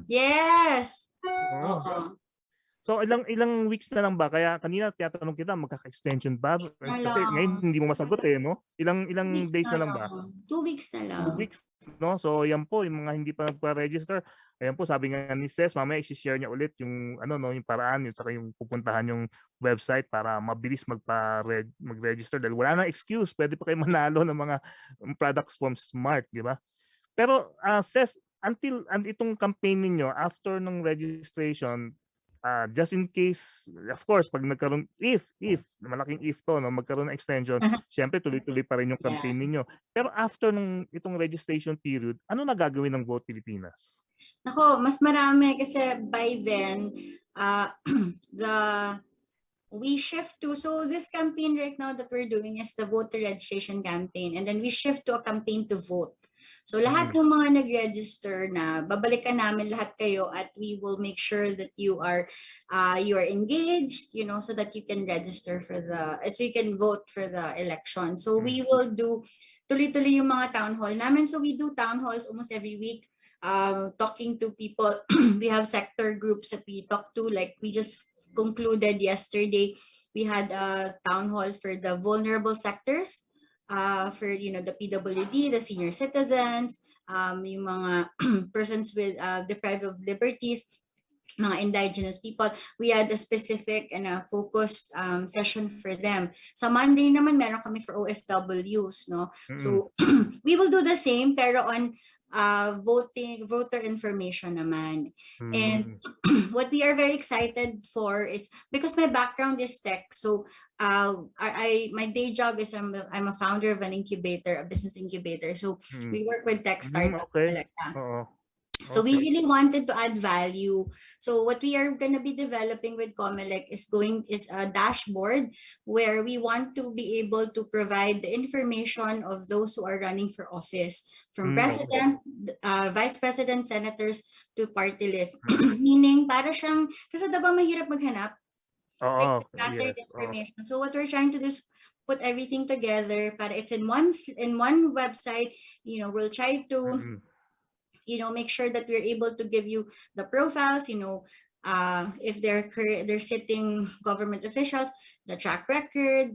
Yes! Oo. So ilang weeks na lang ba? Kaya kanina tinatanong kita, magkaka-extension ba? Kasi ngayon hindi mo masagot no? Ilang days na lang ba? 2 weeks na lang. 2 weeks, no? So yan po, yung mga hindi pa nagpa-register, ayan po, sabi nga ni Ces, mamaya i-share niya ulit yung yung paraan, yung saka yung pupuntahan yung website para mabilis mag-register dahil wala nang excuse, pwede pa kayo manalo ng mga products from Smart, di ba? Pero Ces, until itong campaign niyo after ng registration, just in case, of course, pag nagkaroon, if malaking if to, no, magkaroon ng extension, syempre tuloy-tuloy pa rin yung campaign ninyo. Pero after nung itong registration period, ano na gagawin ng Vote Pilipinas? Nako, mas marami kasi by then, we shift to, so this campaign right now that we're doing is the voter registration campaign, and then we shift to a campaign to vote. So lahat ng mga nag-register na, babalikan namin lahat kayo at we will make sure that you are engaged, so that you can register for so you can vote for the election. So we will do tuloy-tuloy yung mga town hall namin. So we do town halls almost every week, talking to people. We have sector groups that we talk to, like we just concluded yesterday. We had a town hall for the vulnerable sectors. For the PWD, the senior citizens, yung mga persons with deprived of liberties, mga indigenous people. We had a specific and a focused session for them. Sa Monday naman meron kami for OFWs, no? So we will do the same pero on voter information naman. And what we are very excited for is, because my background is tech, so my day job is I'm a founder of an incubator, a business incubator. So we work with tech startups. Okay. So we really wanted to add value. So what we are going to be developing with COMELEC is a dashboard where we want to be able to provide the information of those who are running for office, from president, vice president, senators to party list. Meaning para siyang, kasi diba mahirap maghanap? Scattered information. So what we're trying to do is put everything together para it's in one website. We'll try to make sure that we're able to give you the profiles, if they're sitting government officials, the track record,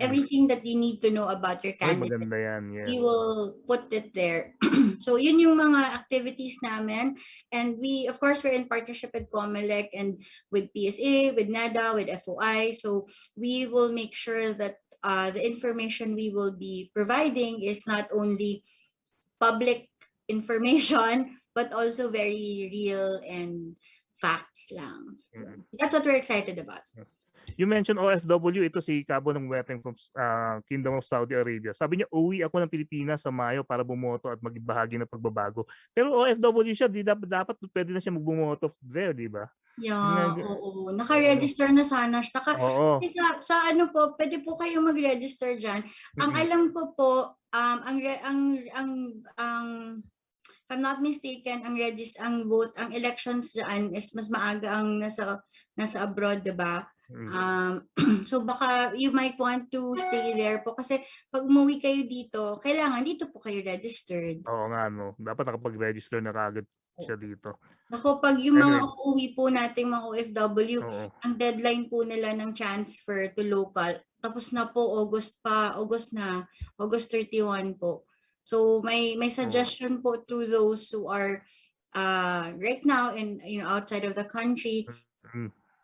everything that you need to know about your candidate. Yes. We will put it there. So yun yung mga activities namin. And of course, we're in partnership with COMELEC and with PSA, with NADA, with FOI. So we will make sure that the information we will be providing is not only public information, but also very real and facts lang. That's what we're excited about. You mentioned OFW, ito si Cabo ng Weteng from Kingdom of Saudi Arabia. Sabi niya, uwi ako ng Pilipinas sa Mayo para bumoto at maging bahagi ng pagbabago. Pero OFW siya, dapat pwede na siya magbumoto there, di ba? Yeah, oo. Naka-register na sana siya. Sa po, pwede po kayo mag-register dyan. Ang alam ko po, if I'm not mistaken, ang elections dyan is mas maaga ang nasa abroad, diba? So baka you might want to stay there po kasi pag umuwi kayo dito, kailangan dito po kayo registered. Oo nga, no. Dapat nakapag-register na kagad siya dito. Ako, pag yung mga Anyway. uuwi po nating mga OFW, Oo. ang deadline po nila ng transfer to local, tapos na po August 31 po. So may suggestion po to those who are right now in outside of the country.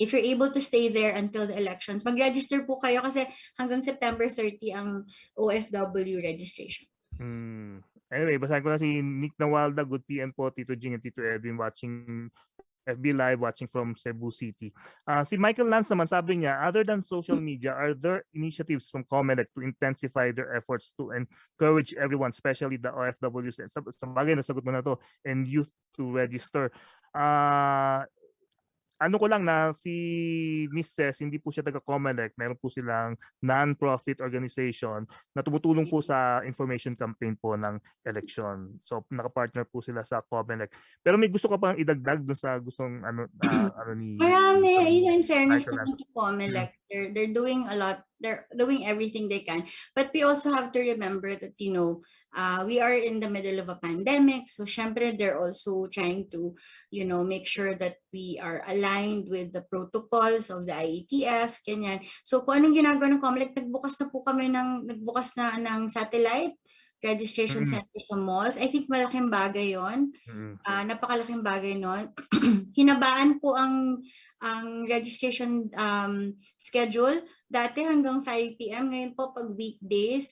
If you're able to stay there until the elections, mag-register po kayo kasi hanggang September 30 ang OFW registration. Anyway, basahin ko na si Nick Nawalda. Good PM po, Tito Jing and Tito Edwin watching FB Live, watching from Cebu City. Si Michael Lance naman, sabi niya, other than social media, are there initiatives from COMELEC to intensify their efforts to encourage everyone, especially the OFWs, sa bagay nasagot mo na to, and youth to register? Ano ko lang na si Miss Ces, hindi po siya taga-COMELEC. Meron po silang non-profit organization na tumutulong po sa information campaign po ng eleksyon. So naka-partner po sila sa COMELEC. Pero may gusto ka pang idagdag doon sa gustong ano ni Marami, in fairness naman to COMELEC. They're doing a lot. They're doing everything they can. But we also have to remember that we are in the middle of a pandemic. So syempre they're also trying to make sure that we are aligned with the protocols of the IETF, ganyan. So kung anong ginagawa ng COMELEC, nagbukas na ng satellite registration center sa malls. I think malaking bagay yon. Napakalaking bagay nun. Hinabaan po ang registration schedule. Dati hanggang 5 p.m. Ngayon po pag weekdays,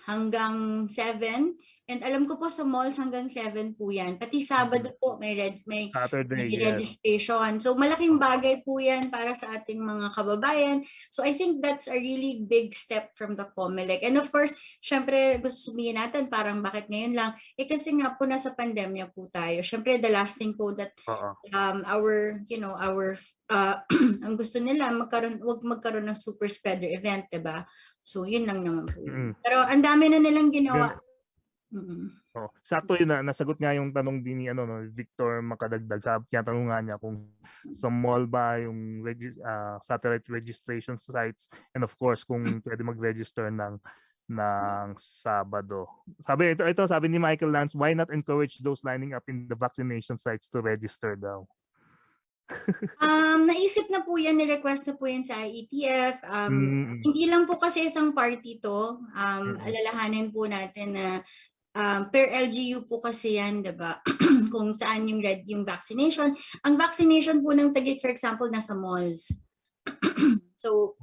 hanggang 7. And alam ko po sa malls hanggang 7 po yan. Pati Sabado po may registration. So malaking bagay po yan para sa ating mga kababayan. So I think that's a really big step from the COMELEC. And of course, syempre gusto sabihin natin parang bakit ngayon lang? Kasi nga po nasa pandemya po tayo. Syempre the last thing po that ang gusto nila wag magkaroon ng super spreader event, 'di ba? So yun lang naman po. Pero ang dami na nilang ginawa. Sakto yun na nasagot nga yung tanong din ni Victor Makadagdag. Tinatanong nga niya kung sa mall ba yung satellite registration sites, and of course kung pwede mag-register ng Sabado. Sabi ni Michael Lance, why not encourage those lining up in the vaccination sites to register daw? Naisip na po yan, ni-request na po yan sa IETF. Hindi lang po kasi isang party to. Alalahanin po natin na per LGU po kasi yan, diba? Kung saan yung vaccination. Ang vaccination po ng Taguig, for example, nasa malls. So,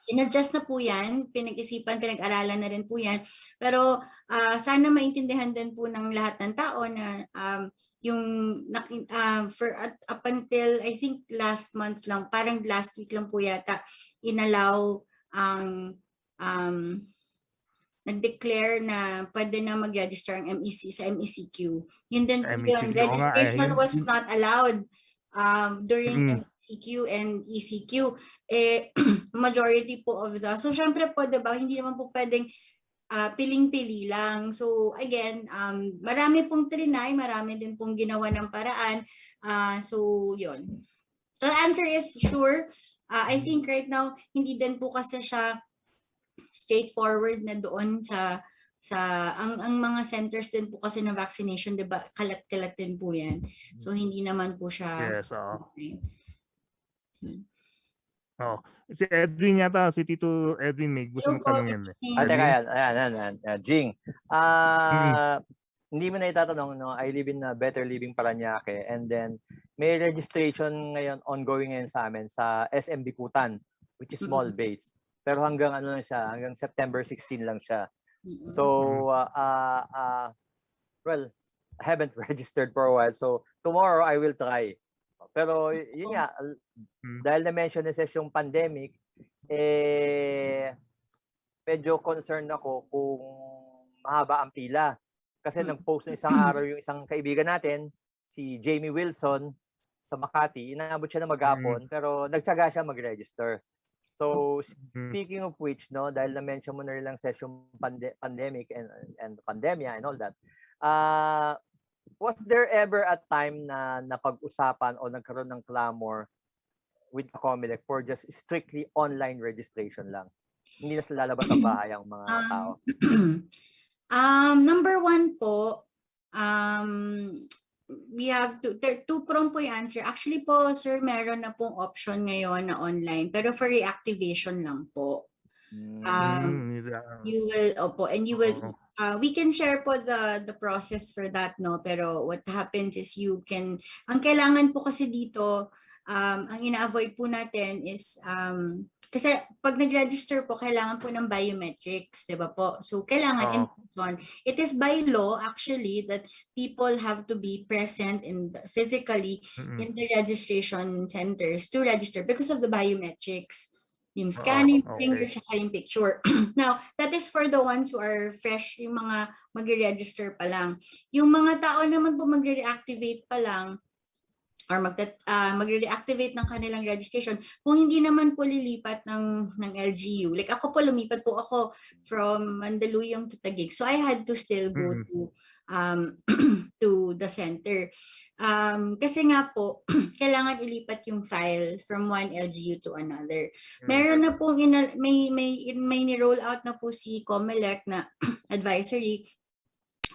in-adjust na po yan, pinag-isipan, pinag-aralan na rin po yan. Pero sana maintindihan din po ng lahat ng tao na up until I think last month lang, parang last week lang po yata, inallow ang nag-declare na pwede na mag-register ang MEC sa MECQ. Yun din po yun. Registration was not allowed during MECQ and ECQ. Majority po of the... So, syempre po, diba, hindi naman po pwedeng piling-pili lang. So, again, marami pong trinay, marami din pong ginawa ng paraan. So, yun. So, the answer is sure. I think right now, hindi din po kasi siya straightforward na doon sa ang mga centers din po kasi na vaccination, 'di ba? Kalat-kalat din po 'yan. So hindi naman po siya. Yes, si Edwin yata, si Tito Edwin may gusto mong tanungin. Teka, ayan, Jing. Hindi mo na itatanong, I live in a Better Living Paranaque, and then may registration ngayon, ongoing ngayon sa amin sa SM Bikutan, which is small base. Pero hanggang hanggang September 16 lang siya. So, well, I haven't registered for a while. So, tomorrow I will try. Pero yun nga, dahil na-mention na yung pandemic, medyo concerned ako kung mahaba ang pila. Kasi nag-post ng isang araw yung isang kaibigan natin, si Jamie Wilson, sa Makati. Inaabot siya na maghapon, pero nagtyaga siya mag-register. So, speaking of which, dahil na-mention mo na rin lang session pandemic and pandemia and all that, was there ever a time na napag-usapan o nagkaroon ng clamor with the COMELEC for just strictly online registration lang. Hindi na sila lalabas sa bahay ang mga tao. Number one po, we have two prong po yung answer. Actually po, sir, meron na pong option ngayon na online, pero for reactivation lang po. You will, opo, and you will, we can share po the process for that, no? Pero what happens is ang kailangan po kasi dito, ang ina-avoid po natin is, kasi pag nag-register po, kailangan po ng biometrics, di ba po? So, kailangan in person. It is by law, actually, that people have to be present physically in the registration centers to register because of the biometrics. Yung scanning, finger, saka yung picture. Now, that is for the ones who are fresh, yung mga mag-register pa lang. Yung mga tao naman po mag-reactivate pa lang, or magre-reactivate ng kanilang registration kung hindi naman po lilipat ng LGU. Like ako po, lumipat po ako from Mandaluyong to Taguig. So I had to still go to the center. Kasi nga po, kailangan ilipat yung file from one LGU to another. Meron na po, may ni-roll out na po si COMELEC na advisory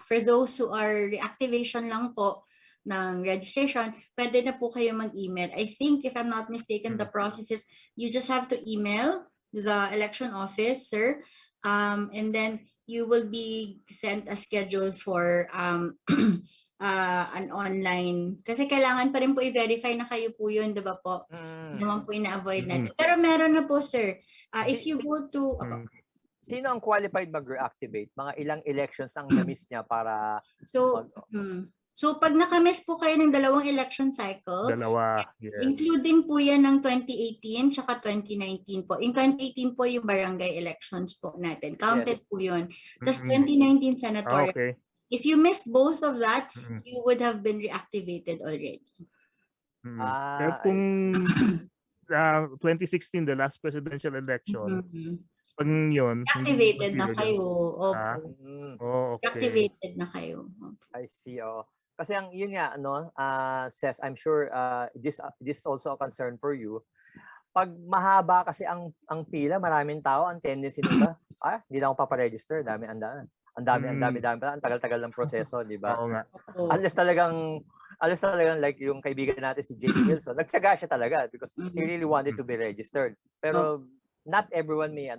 for those who are reactivation lang po ng registration, pwede na po kayo mag-email. I think, if I'm not mistaken, the process is you just have to email the election office, sir, and then you will be sent a schedule for an online. Kasi kailangan pa rin po i-verify na kayo po yun, di ba po? Naman po ina-avoid natin. Pero meron na po, sir. If you go to... Sino ang qualified mag-reactivate? Mga ilang elections ang na-miss niya para... So, pag nakamiss po kayo ng 2 election cycle, including po yan ng 2018 tsaka 2019 po. In 2018 po yung barangay elections po natin. Counted po yun. Tapos 2019 senatorial. If you missed both of that, you would have been reactivated already. Pero kung 2016, the last presidential election, pag yun, activated na kayo. Activated na kayo. I see. Kasi yun nga, Ces, I'm sure this is also a concern for you. Pag mahaba kasi ang pila, maraming tao, ang tendency nila, hindi na ako paparegister, ang dami pala, ang tagal-tagal ng proseso, di ba? Oo nga. Unless talagang like yung kaibigan natin si Jing Wilson, nagtiyaga siya talaga because he really wanted to be registered. Pero not everyone may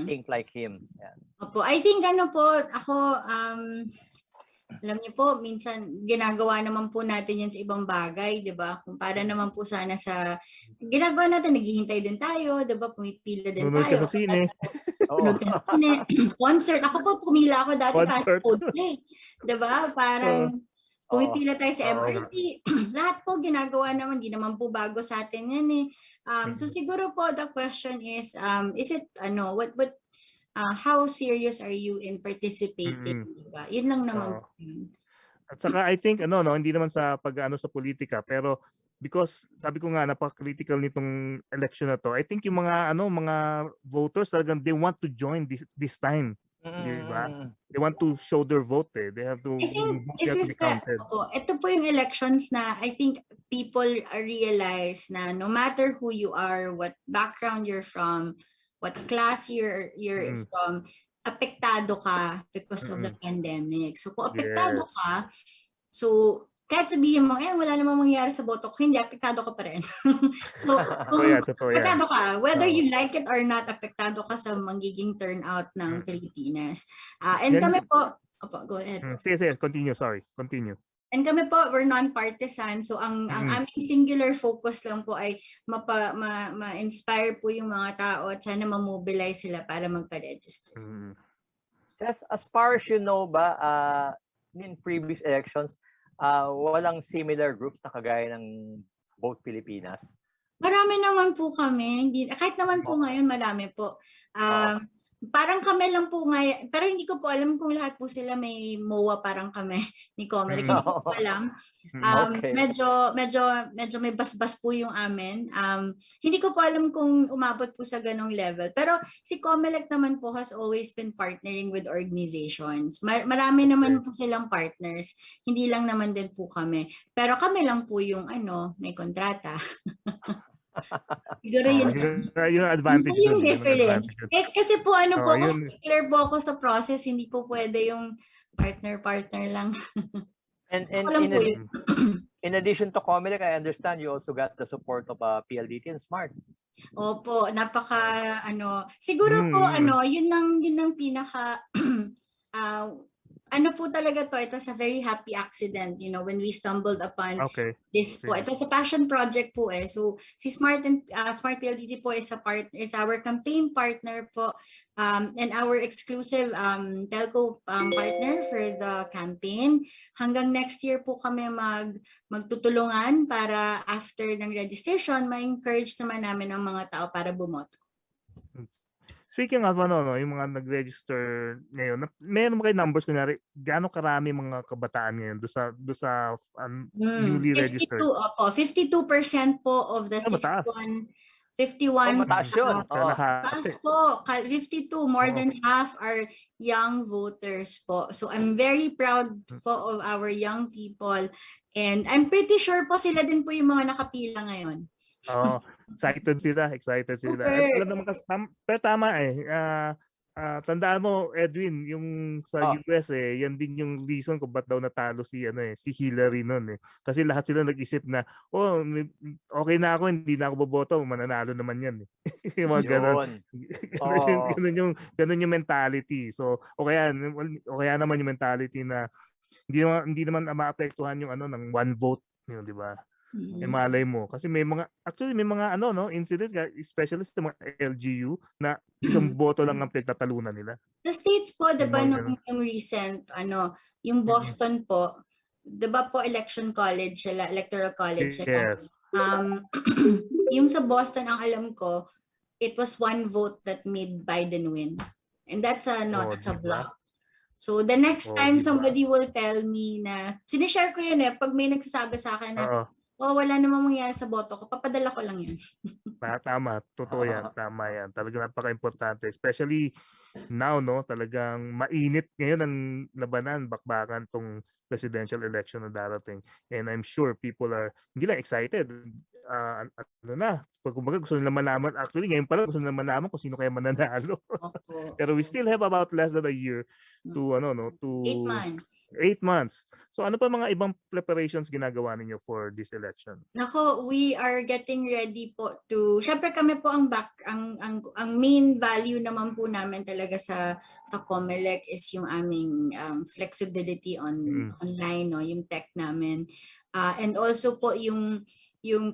think like him. Yeah. Opo, I think ako alam niyo po, minsan ginagawa naman po natin yan sa ibang bagay, 'di ba? Kung para naman po sana sa ginagawa natin, naghihintay din tayo, 'di ba? Pumipila din tayo. Concert. Ako po, pumila ako dati para Coldplay. 'Di ba? Parang pumipila tayo sa MRT. Lahat po ginagawa naman, di naman po bago sa atin yan eh. So siguro po the question is it how serious are you in participating, diba? Yun lang naman. At saka I think hindi naman sa pag-ano sa politika, pero because sabi ko nga napaka-critical nitong election na to. I think yung mga voters talagang they want to join this time. Diba? They want to show their vote. They have to be counted. Ito po yung elections na I think people realize na no matter who you are, what background you're from, what class you're from, apektado ka because of the pandemic. So kung apektado ka, so kahit sabihin mo, wala namang mangyayari sa boto ko, hindi, apektado ka pa rin. So apektado ka, whether you like it or not, apektado ka sa magiging turnout ng Pilipinas. And kami po, go ahead. Sige, continue, sorry. Continue. And kami po, we're non-partisan. So ang aming singular focus lang po ay ma-inspire po yung mga tao at sana ma-mobilize sila para magpa-register. As far as you know ba, in previous elections, walang similar groups na kagaya ng Vote Pilipinas? Marami naman po kami. Kahit naman po ngayon, marami po. Parang kami lang po ngayon, pero hindi ko po alam kung lahat po sila may MOA parang kami ni COMELEC. Hindi ko po alam. Medyo may basbas po yung amin. Hindi ko po alam kung umabot po sa ganong level. Pero si COMELEC naman po has always been partnering with organizations. Marami naman po silang partners. Hindi lang naman din po kami. Pero kami lang po yung may kontrata. Siguro yun. Yung advantage Yung dun. difference. Kasi po yun. stickler po ako sa process, hindi po pwede yung partner lang. And in addition to Comelec, I understand you also got the support of PLDT and Smart. Opo, siguro po yun ang pinaka po talaga to, it was a very happy accident, when we stumbled upon this po. It was a passion project po eh. So si Smart PLDT po is our campaign partner po, and our exclusive telco partner for the campaign. Hanggang next year po kami magtutulungan para after ng registration, ma-encourage naman namin ang mga tao para bumoto. Speaking of yung mga nag-register ngayon, meron mo kayo numbers kunyari, gaano karami mga kabataan ngayon do sa newly registered? 52% po of the 51. Mataas yun. Mataas po. 52, more than half are young voters po. So I'm very proud po of our young people. And I'm pretty sure po sila din po yung mga nakapila ngayon. Excited sila. Alam naman kasi, pero tama tandaan mo, Edwin, yung sa US yan din yung reason kung ba't daw natalo si Hillary noon Kasi lahat sila nag-isip na, okay na ako, hindi na ako boboto, mananalo naman yan yung mga ganun. Ganun yung mentality. So, o kaya naman yung mentality na hindi naman maapektuhan yung ng one vote, di ba? Malay mo kasi may mga incident especially sa mga LGU na isang boto lang ang pinagtatalunan nila. The states po, 'di ba, yung recent yung Boston po, 'di ba po election college sila, electoral college sila. Yes. Yung sa Boston ang alam ko, it was one vote that made Biden win. And that's a block. So the next time somebody will tell me na sinishare ko yun pag may nagsasabi sa akin na wala namang mangyari sa boto ko, papadala ko lang yan. Tama, totoo yan, tama yan. Talagang napaka-importante. Especially now, talagang mainit ngayon ang labanan, bakbakan tong presidential election na darating. And I'm sure people are, hindi lang excited. Kumbaga gusto nila malaman, actually ngayon pala gusto nila malaman kung sino kaya mananalo. Pero we still have about less than a year to 8 months. 8 months. So ano pa mga ibang preparations ginagawa ninyo for this election? Nako, we are getting ready po to, syempre kami po ang main value naman po namin talaga sa Comelec is yung aming flexibility online, yung tech namin. And also po yung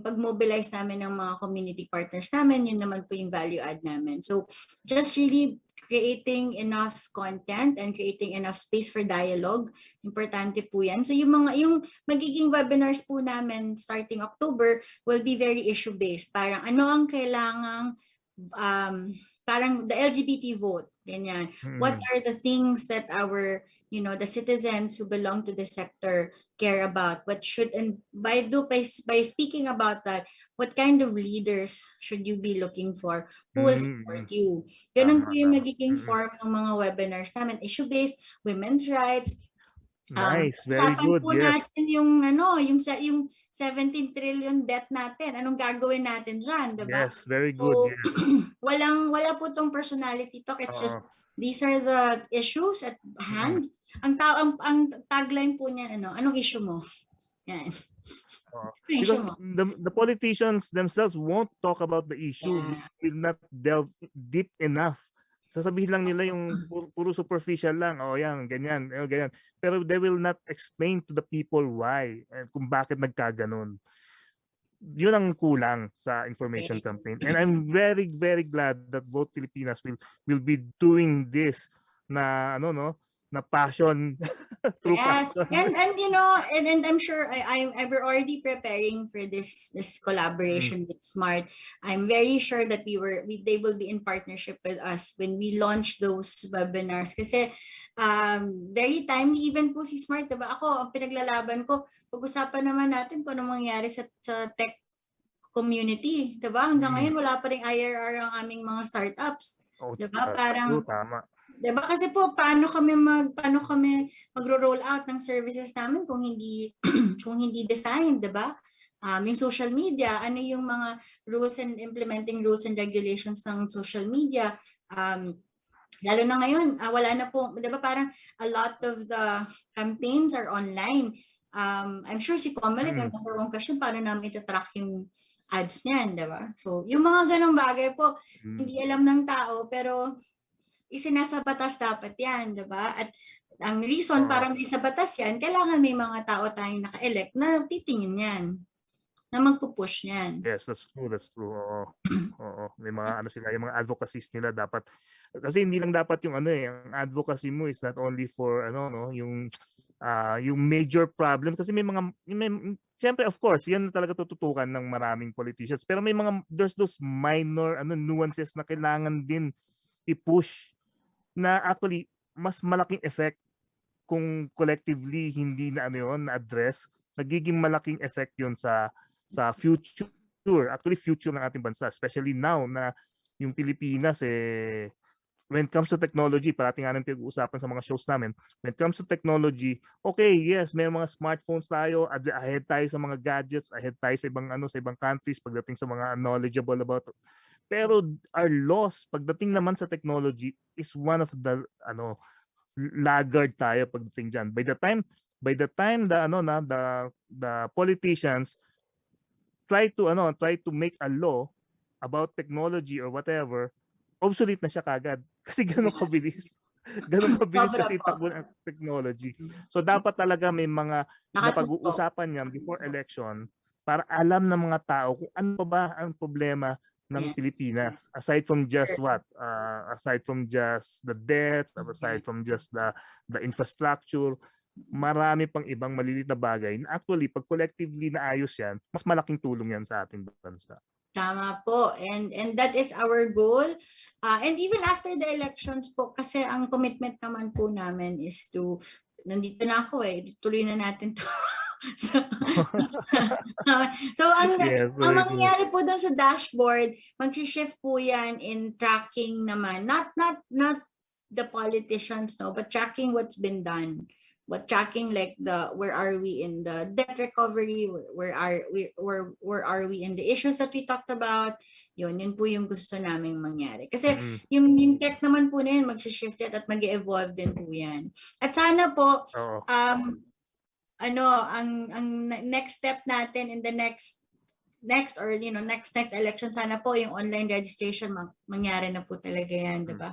pag-mobilize namin ng mga community partners namin, yun naman po yung value add namin. So just really creating enough content and creating enough space for dialogue. Importante po yan. So yung magiging webinars po namin starting October will be very issue-based. Parang ano ang kailangang, parang the LGBT vote, ganyan. What are the things that our, the citizens who belong to the sector care about? What should, and by speaking about that, what kind of leaders should you be looking for? Who will support you? Ganun po yung magiging form ng mga webinars namin. Issue-based, women's rights. Nice, very good. Po natin yung 17 trillion debt natin. Anong gagawin natin dyan, diba? Yes, very good. Wala po tong personality talk. It's just, these are the issues at hand. Ang tagline po niyan, anong issue mo? Yan. Because the politicians themselves won't talk about the issue, will not delve deep enough. Sasabihin lang nila yung puro superficial lang, ganyan. Pero they will not explain to the people why and kung bakit nagkaganon. Yun ang kulang sa information campaign. And I'm very, very glad that Vote Pilipinas will be doing this na na passion. Yes, passion. And I'm sure we're already preparing for this collaboration with Smart. I'm very sure that they will be in partnership with us when we launch those webinars. Kasi very timely, even po si Smart, diba? Ako, ang pinaglalaban ko, pag-usapan naman natin kung anong mangyari sa tech community, diba? Hanggang ngayon wala pa ring IRR ang aming mga startups. Diba? Parang tama. Diba kasi po paano kami magro-roll out ng services namin kung hindi defined, diba? yung social media, ano yung mga rules and implementing rules and regulations ng social media. Lalo na ngayon, wala na po, di ba parang a lot of the campaigns are online. I'm sure si Comelec, ang number one question, paano namin itatrack yung ads niyan, di ba? So, yung mga ganong bagay po, hindi alam ng tao, pero isinasa batas dapat yan, di ba? At ang reason parang may sa batas yan, kailangan may mga tao tayong naka-elect na titingin yan, na magpupush niyan. Yes, that's true. Oo. Oo. May mga ano sila, yung mga advocacies nila dapat, kasi hindi lang dapat yung ang advocacy mo is not only for yung major problem, kasi siyempre of course yan talaga tututukan ng maraming politicians, pero may mga there's those minor nuances na kailangan din i-push na actually mas malaking effect kung collectively hindi na na-address. Nagiging malaking effect yun sa future, actually future ng ating bansa, especially now na yung Pilipinas when it comes to technology, parating nga nang pinag-uusapan sa mga shows namin, when it comes to technology, okay, yes, may mga smartphones tayo, ahead tayo sa mga gadgets, ahead tayo sa ibang countries pagdating sa mga knowledgeable about it. Pero our loss pagdating naman sa technology is one of the laggard tayo pagdating diyan. By the time the politicians try to make a law about technology or whatever, obsolete na siya kagad kasi ganun kabilis. Ganun kabilis kasi takbo ng technology. So dapat talaga may mga napag-uusapan niyan before election para alam ng mga tao kung ano pa ba ang problema ng Pilipinas, aside from just the debt, aside from just the infrastructure, marami pang ibang maliliit na bagay na actually pag collectively naayos yan, mas malaking tulong yan sa ating bansa. Tama po. And that is our goal. And even after the elections po, kasi ang commitment naman po namin is to, nandito na ako tuloy na natin to. So ang mangyayari po doon sa dashboard, mag-shift po yan in tracking naman. Not the politicians, no, but tracking what's been done. But tracking like where are we in the debt recovery, where are we in the issues that we talked about. Yun po yung gusto naming mangyari. Kasi yung tech naman po na yun, mag-shift yan at mag-evolve din po yan. At sana po, ang next step natin in the next election, sana po yung online registration mangyari na po talaga yan, di ba?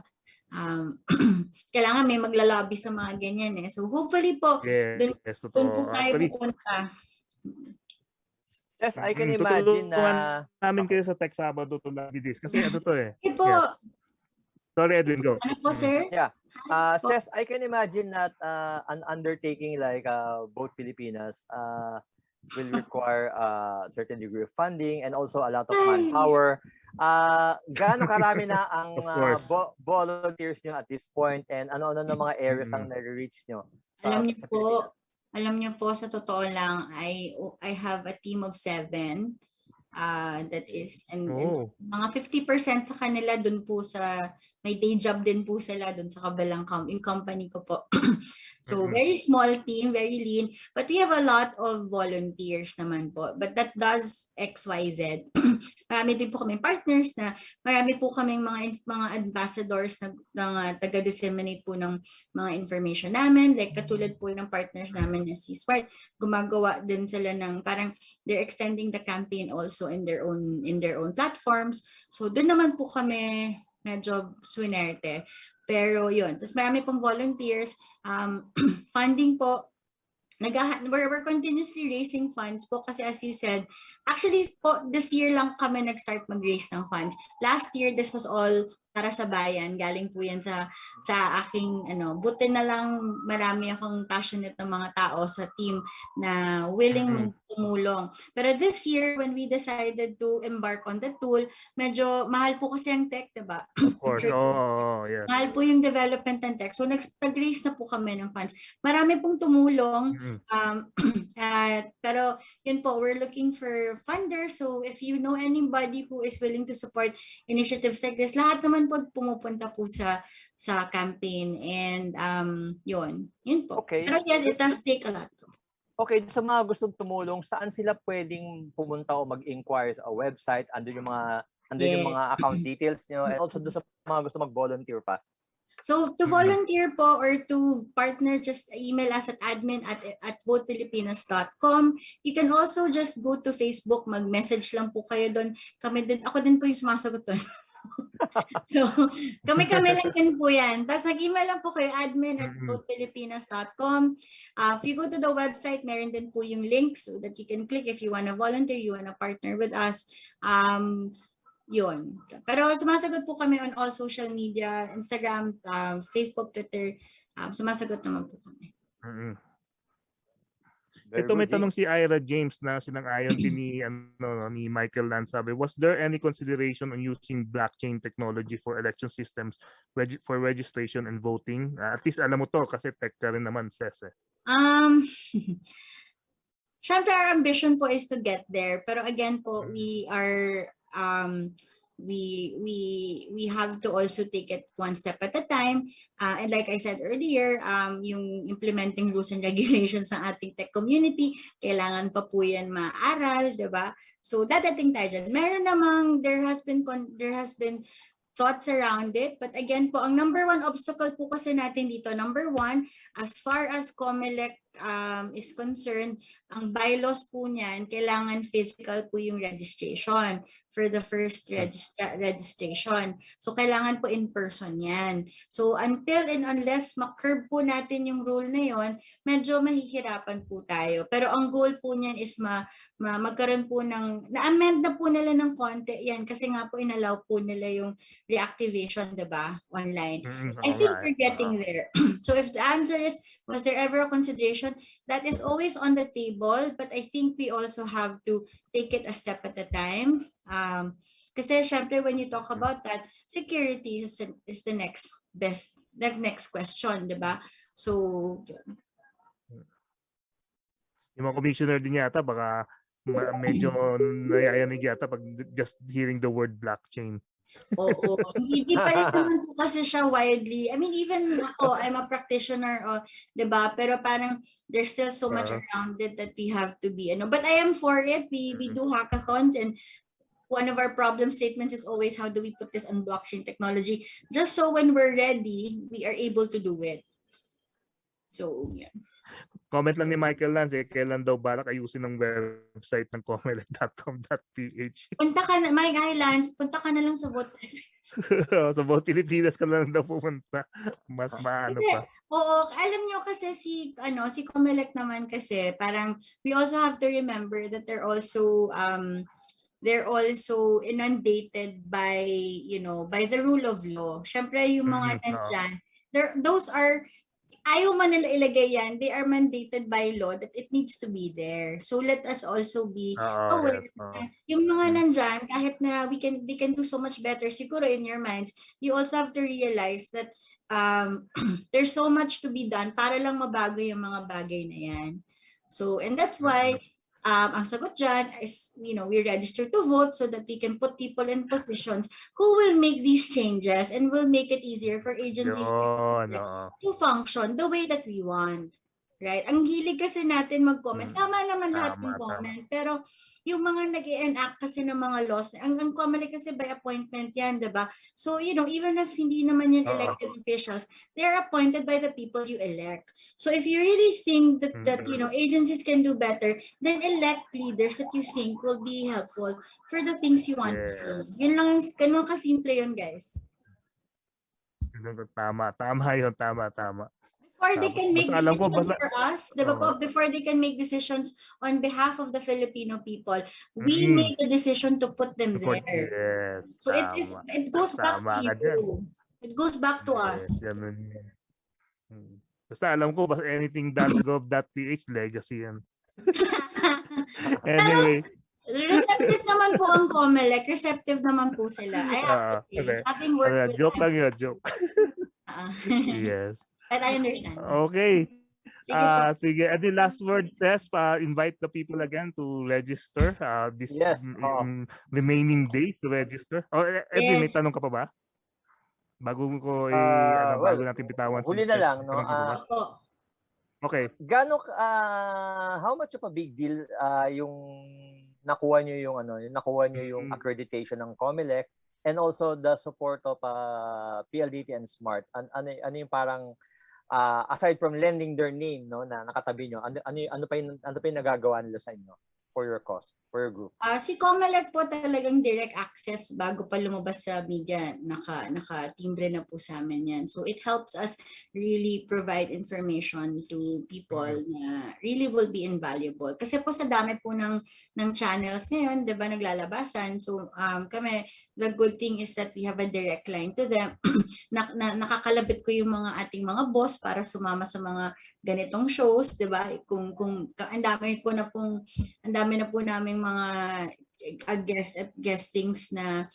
Kailangan may maglalobby sa mga ganyan so hopefully po dun po tayo pupunta. Yes, I can imagine na namin kayo sa Tech Sabado to lobby this kasi Po. Sorry, Edwin, go. Ano po, sir? Yeah. Ces, I can imagine that an undertaking like Vote Pilipinas will require a certain degree of funding and also a lot of manpower. Gaano karami na ang volunteers nyo at this point, and ano-ano na mga areas ang nare-reach nyo? Alam niyo po, sa totoo lang, I have a team of 7 that is, and mga 50% sa kanila dun po sa, may day job din po sila dun sa kabilang yung company ko po. So very small team, very lean, but we have a lot of volunteers naman po. But that does XYZ. Marami din po kaming partners na, marami po kaming mga ambassadors na taga-disseminate po ng mga information namin. Like katulad po ng partners namin na si Smart, gumagawa din sila ng parang they're extending the campaign also in their own platforms. So doon naman po kami medyo swinerte. Pero yun, tapos marami pong volunteers, funding po, we're continuously raising funds po kasi as you said, actually po, this year lang kami nag-start mag-raise ng funds. Last year, this was all para sa bayan. Galing po yan sa aking, buti na lang marami akong passionate ng mga tao sa team na willing tumulong. Pero this year, when we decided to embark on the tool, medyo mahal po kasi ang tech, diba? Of course, yes. Mahal po yung development ng tech. So, nag-raise na po kami ng funds. Marami pong tumulong. Pero, yun po, we're looking for funders. So, if you know anybody who is willing to support initiatives like this, lahat naman po pumupunta po sa campaign. And, yun po. Okay. Pero yes, it does take a lot. Okay, sa mga gustong tumulong, saan sila pwedeng pumunta o mag-inquire sa website? Andun yung mga account details nyo, and also doon sa mga gusto mag-volunteer pa. So to volunteer po or to partner, just email us at admin@votepilipinas.com. You can also just go to Facebook, mag-message lang po kayo doon. Ako din po yung sumasagot doon. So, kami-kami lang din po yan. Tapos nag-email lang po kayo, admin@votepilipinas.com. If you go to the website, meron din po yung link so that you can click if you wanna volunteer, you wanna partner with us. Yun. Pero sumasagot po kami on all social media, Instagram, Facebook, Twitter. Sumasagot naman po kami. Ito may tanong si Ira James na sinang-ayon din ni Michael Lan, sabi, was there any consideration on using blockchain technology for election systems for registration and voting? At least alam mo to kasi tech ka rin naman, Ces. Syempre, our ambition po is to get there. Pero again po, we are we have to also take it one step at a time. And like I said earlier, yung implementing rules and regulations ng ating tech community, kailangan pa po yan maaral, diba? So dadating tayo dyan. Meron namang, there has been thoughts around it. But again po, ang number one obstacle po kasi natin dito, number one, as far as COMELEC is concerned, ang bylaws po niyan, kailangan physical po yung registration for the first registration. So kailangan po in person yan. So until and unless ma-curb po natin yung rule na yon, medyo mahihirapan po tayo. Pero ang goal po niyan is magkaroon po ng, na-amend na po nila ng konti yan kasi nga po inallow po nila yung reactivation, diba, online. I think we're getting there. So if the answer is, was there ever a consideration? That is always on the table, but I think we also have to take it a step at a time. Kasi syempre when you talk about that, security is the next question, diba? So, yung mga commissioner din yata, baka medyo nayayanig yata pag just hearing the word blockchain. Oo. Hindi pa rin naman po kasi siya widely. I mean, even ako, I'm a practitioner, diba? Pero parang there's still so much around it that we have to be, But I am for it. We do hackathons, and one of our problem statements is always, how do we put this on blockchain technology? Just so when we're ready, we are able to do it. So, yeah. Comment lang ni Michael Lance, kailan daw balak ayusin ng website ng comelec.com.ph. Punta ka na, Mike Lance, punta ka na lang sa Vote Pilipinas. Sa Vote Pilipinas ka lang daw pumunta. Mas maano pa. Oo, alam nyo kasi si Comelec naman kasi parang we also have to remember that they're also inundated by the rule of law. Syempre yung mga nandyan, those are, ayaw man nila ilagay yan, they are mandated by law that it needs to be there. So let us also be aware. Yung mga nandyan, kahit na they can do so much better, siguro in your minds, you also have to realize that there's so much to be done para lang mabago yung mga bagay na yan. So, and that's why ang sagot dyan is, we register to vote so that we can put people in positions who will make these changes and will make it easier for agencies to function the way that we want. Right? Ang hilig kasi natin mag-comment. Tama naman lahat ng comment. Pero yung mga nag-enact kasi ng mga laws, ang COMELEC kasi by appointment yan, diba? So, even if hindi naman yan elected officials, they're appointed by the people you elect. So, if you really think that agencies can do better, then elect leaders that you think will be helpful for the things you want to see. Yun lang, ganun kasimple yun, guys. Tama yun, tama. Before they can make decisions for us, before they can make decisions on behalf of the Filipino people, we make the decision to put them there. Yes, so it goes back to you. It goes back to us. Basta alam ko, basta anything.gov.ph, legacy yan. Anyway. Receptive naman po ang COMELEC. Receptive naman po sila. I have to say. Having worked with joke lang yun, joke. Yes. But I understand. Okay. Sige. And the last word, Ces, invite the people again to register this remaining day to register. Edwin, may tanong ka pa ba? Bago ko bago natin bitawan. Huli na lang, no? Okay. How much of a big deal yung nakuha niyo yung accreditation ng COMELEC and also the support of PLDT and Smart? Ano yung parang aside from lending their name, no, na nakatabi nyo, ano pa yung nagagawa nila sa inyo for your cause, for your group? Si COMELEC po talagang direct access bago pa lumabas sa media, naka-timbre na po sa amin yan. So it helps us really provide information to people na really will be invaluable. Kasi po sa dami po ng channels ngayon, 'di ba, naglalabasan. So kami, the good thing is that we have a direct line to them. Nakakalabit ko yung mga ating mga boss para sumama sa mga ganitong shows, 'di ba? Kung ang dami na po naming mga guestings na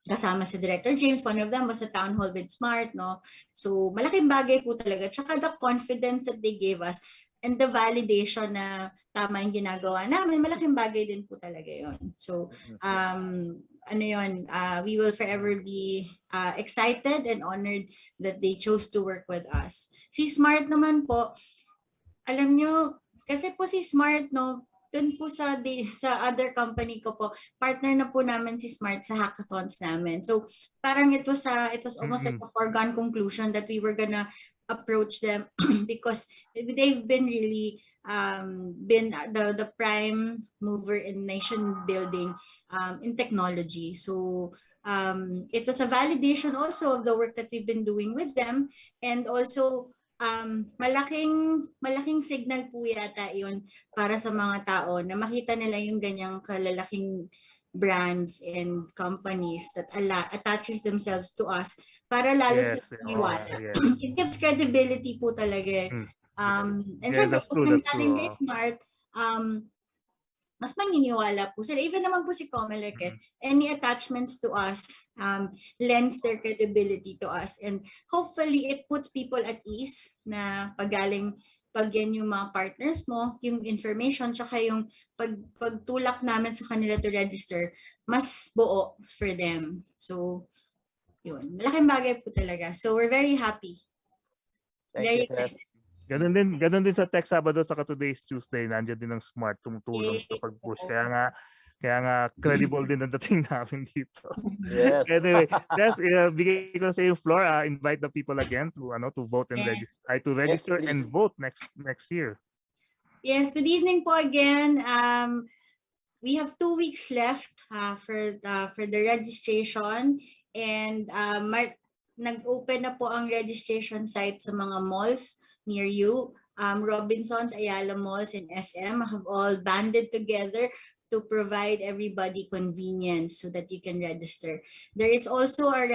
kasama si Director James. One of them was the town hall with Smart, no? So malaking bagay po talaga. Tsaka the confidence that they gave us and the validation na tama yung ginagawa namin, malaking bagay din po talaga yon. So we will forever be excited and honored that they chose to work with us. Si Smart naman po, alam nyo, kasi po si Smart, no, dun po sa other company ko po, partner na po namin si Smart sa hackathons namin. So parang it was almost like a foregone conclusion that we were gonna approach them because they've been really been the prime mover in nation building in technology. So it was a validation also of the work that we've been doing with them, and also malaking signal po yata yun para sa mga tao na makita nila yung ganyang kalalaking brands and companies that attaches themselves to us para lalo sa paniwala. It gives credibility po talaga. And syempre, kung nanggaling kay Smart, mas maniniwala po sila. Even naman po si COMELEC, any attachments to us lends their credibility to us. And hopefully, it puts people at ease na pag yan yung mga partners mo, yung information, tsaka yung pagtulak namin sa kanila to register, mas buo for them. So, yun. Malaking bagay po talaga. So, we're very happy. Thank you, Ces. Ganun din sa Tech Sabado sa Today's Tuesday, nandiyan din ng Smart tumutulong sa pag-push. Kaya nga credible din ang dating namin dito. Yes. Anyway, Ces, bigay ko sa yung floor. Invite the people again to vote and register and vote next year. Yes, good evening po again. We have 2 weeks left for the registration, and nag-open na po ang registration site sa mga malls near you. Robinsons, Ayala Malls, and SM have all banded together to provide everybody convenience so that you can register. There is also an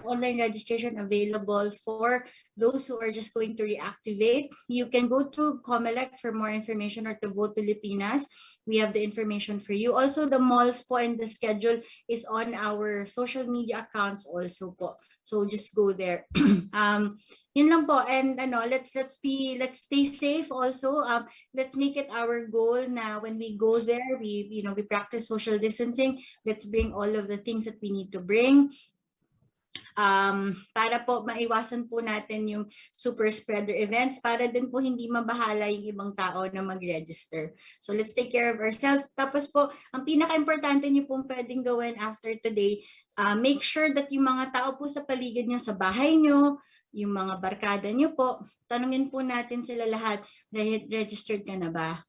online registration available for those who are just going to reactivate. You can go to COMELEC for more information or to Vote Pilipinas. We have the information for you. Also, the malls po and the schedule is on our social media accounts also po. So just go there. Yun lang po. And let's stay safe also. Let's make it our goal na when we go there, we practice social distancing. Let's bring all of the things that we need to bring. Para po maiwasan po natin yung super spreader events, para din po hindi mabahala yung ibang tao na mag-register. So let's take care of ourselves. Tapos po, ang pinaka-importante niyo pong pwedeng gawin after today, make sure that yung mga tao po sa paligid niyo, sa bahay niyo, yung mga barkada niyo po, tanungin po natin sila lahat, registered ka na ba?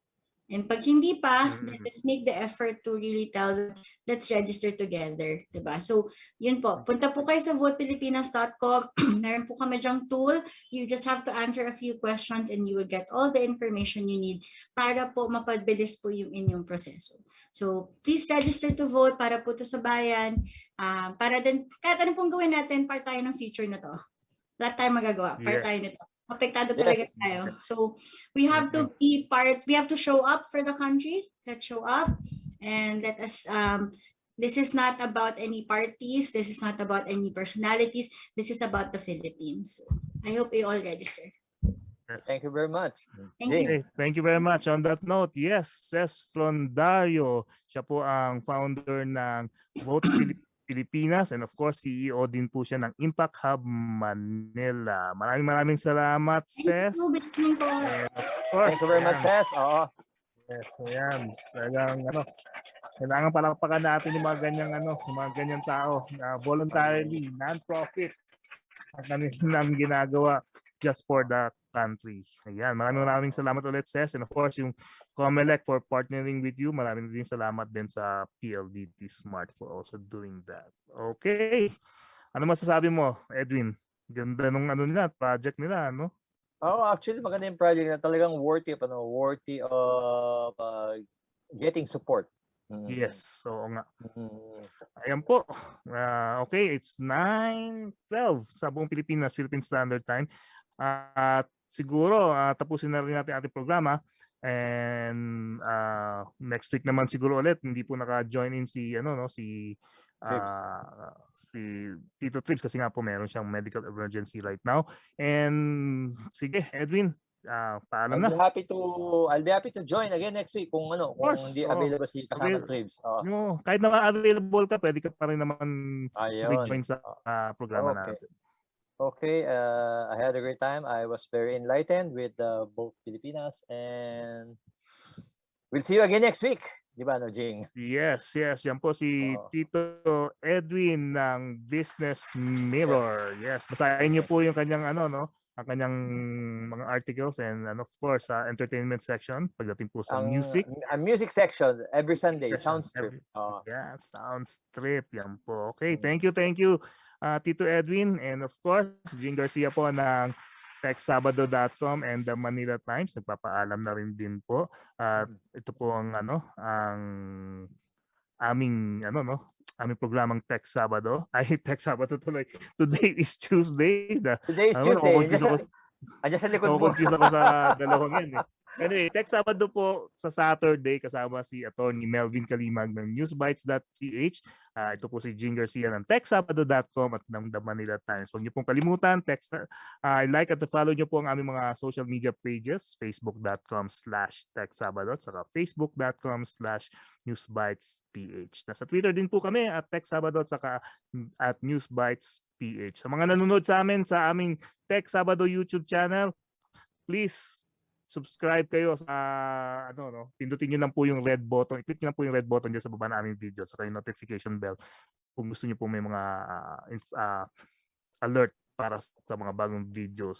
And pag hindi pa, then let's make the effort to really tell them, let's register together. Diba? So, yun po. Punta po kayo sa votepilipinas.com. Meron po kami dyang tool. You just have to answer a few questions and you will get all the information you need para po mapabilis po yung inyong proseso. So, please register to vote para po to sa bayan. Para din, kahit ano pong gawin natin, part tayo ng future na to. Lahat tayo magagawa. Part tayo nito. Apektado talaga tayo. So we have to be part, we have to show up for the country. Let's show up and let us, this is not about any parties. This is not about any personalities. This is about the Philippines. So I hope you all register. Thank you very much. Thank you very much. On that note, yes, Ces Rondario, siya po ang founder ng Vote Pilipinas Pilipinas, and of course, CEO din po siya ng Impact Hub Manila. Maraming salamat, Ces. And of course, Thank you very much, Ces. Oo. Yes, ayan. Talagang kailangan palakpakan natin yung mga ganyang yung mga ganyang tao na voluntarily, non-profit ang kanilang ginagawa just for the country. Ayan, maraming salamat ulit, Ces. And of course, yung COMELEC for partnering with you. Maraming din salamat din sa PLDT Smart for also doing that. Okay. Ano masasabi mo, Edwin? Ganda nung nila, project nila, no? Actually, maganda yung project na talagang worthy of getting support. Yes, oo nga. Ayan po. Okay, it's 9:12 sa buong Pilipinas, Philippine Standard Time. At siguro tapusin na rin natin ating programa. And next week naman siguro ulit, hindi po naka-join in si si Tito Tribs kasi nga po meron siyang medical emergency right now. And sige, Edwin, paalam na. I'll be happy to join again next week kung hindi available si kasama Tribs. Kahit naman available ka, pwede ka pa rin naman rejoin sa programa natin. Okay, I had a great time. I was very enlightened with Vote Pilipinas, and we'll see you again next week. Di ba, Jing? Yes. Yan po si Tito Edwin ng Business Mirror. Yes, basahin niyo po yung kanyang ang kanyang mga articles and of course entertainment section pagdating po sa music. Music section every Sunday, Sounds Trip. Yeah, Sounds Trip. Yan po. Okay, thank you. Tito Edwin, and of course, Jing Garcia po ng TechSabado.com and the Manila Times. Nagpapaalam na rin din po. Ito po ang aming programang Tech Sabado. Ay, Tech Sabado tuloy. Today is Tuesday. Today is Tuesday. Andiyan sa likod mo. Confused ako sa dalawang yan. Anyway, Tech Sabado po sa Saturday kasama si Atty. Melvin Calimag ng Newsbytes.ph. Ito po si Jing Garcia ng TechSabado.com at ng The Manila Times. Huwag niyo pong kalimutan, like at follow niyo po ang aming mga social media pages, facebook.com/TechSabado at saka facebook.com/Newsbytes.ph. Nasa Twitter din po kami at TechSabado at saka at Newsbytes.ph. Sa mga nanonood sa amin sa aming TechSabado YouTube channel, please subscribe kayo sa pindutin niyo lang po yung red button. I-click niyo lang po yung red button diyan sa baba ng aming video at saka yung notification bell kung gusto niyo po may mga alert para sa mga bagong video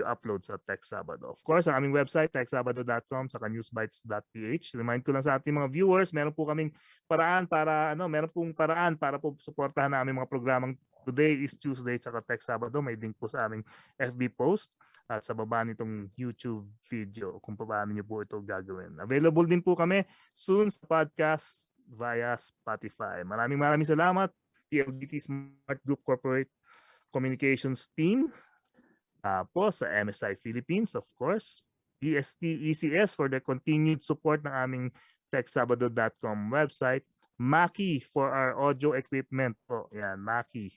upload sa Tech Sabado. Of course, ang aming website techsabado.com saka newsbytes.ph. Remind ko lang sa ating mga viewers, meron po kaming paraan para po suportahan na aming mga programang Today is Tuesday saka Tech Sabado. May link po sa aming FB post at sa baba nitong YouTube video kung paano niyo po ito gagawin. Available din po kami soon sa podcast via Spotify. Maraming salamat, PLDT Smart Group Corporate Communications Team. Po sa MSI Philippines, of course. DST ECS for the continued support ng aming techsabado.com website. Maki for our audio equipment po. Yan, Maki.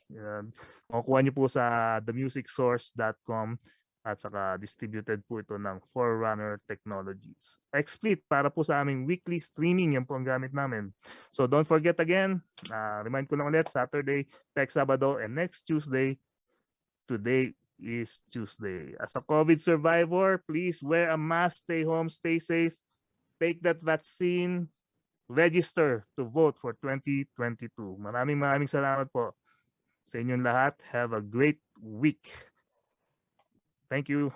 Makukuha niyo po sa themusicsource.com. At saka distributed po ito ng Forerunner Technologies. XSplit para po sa aming weekly streaming, yan po ang gamit namin. So don't forget again, remind ko lang ulit, Saturday, Tech Sabado, and next Tuesday, Today is Tuesday. As a COVID survivor, please wear a mask, stay home, stay safe, take that vaccine, register to vote for 2022. Maraming salamat po sa inyong lahat. Have a great week. Thank you.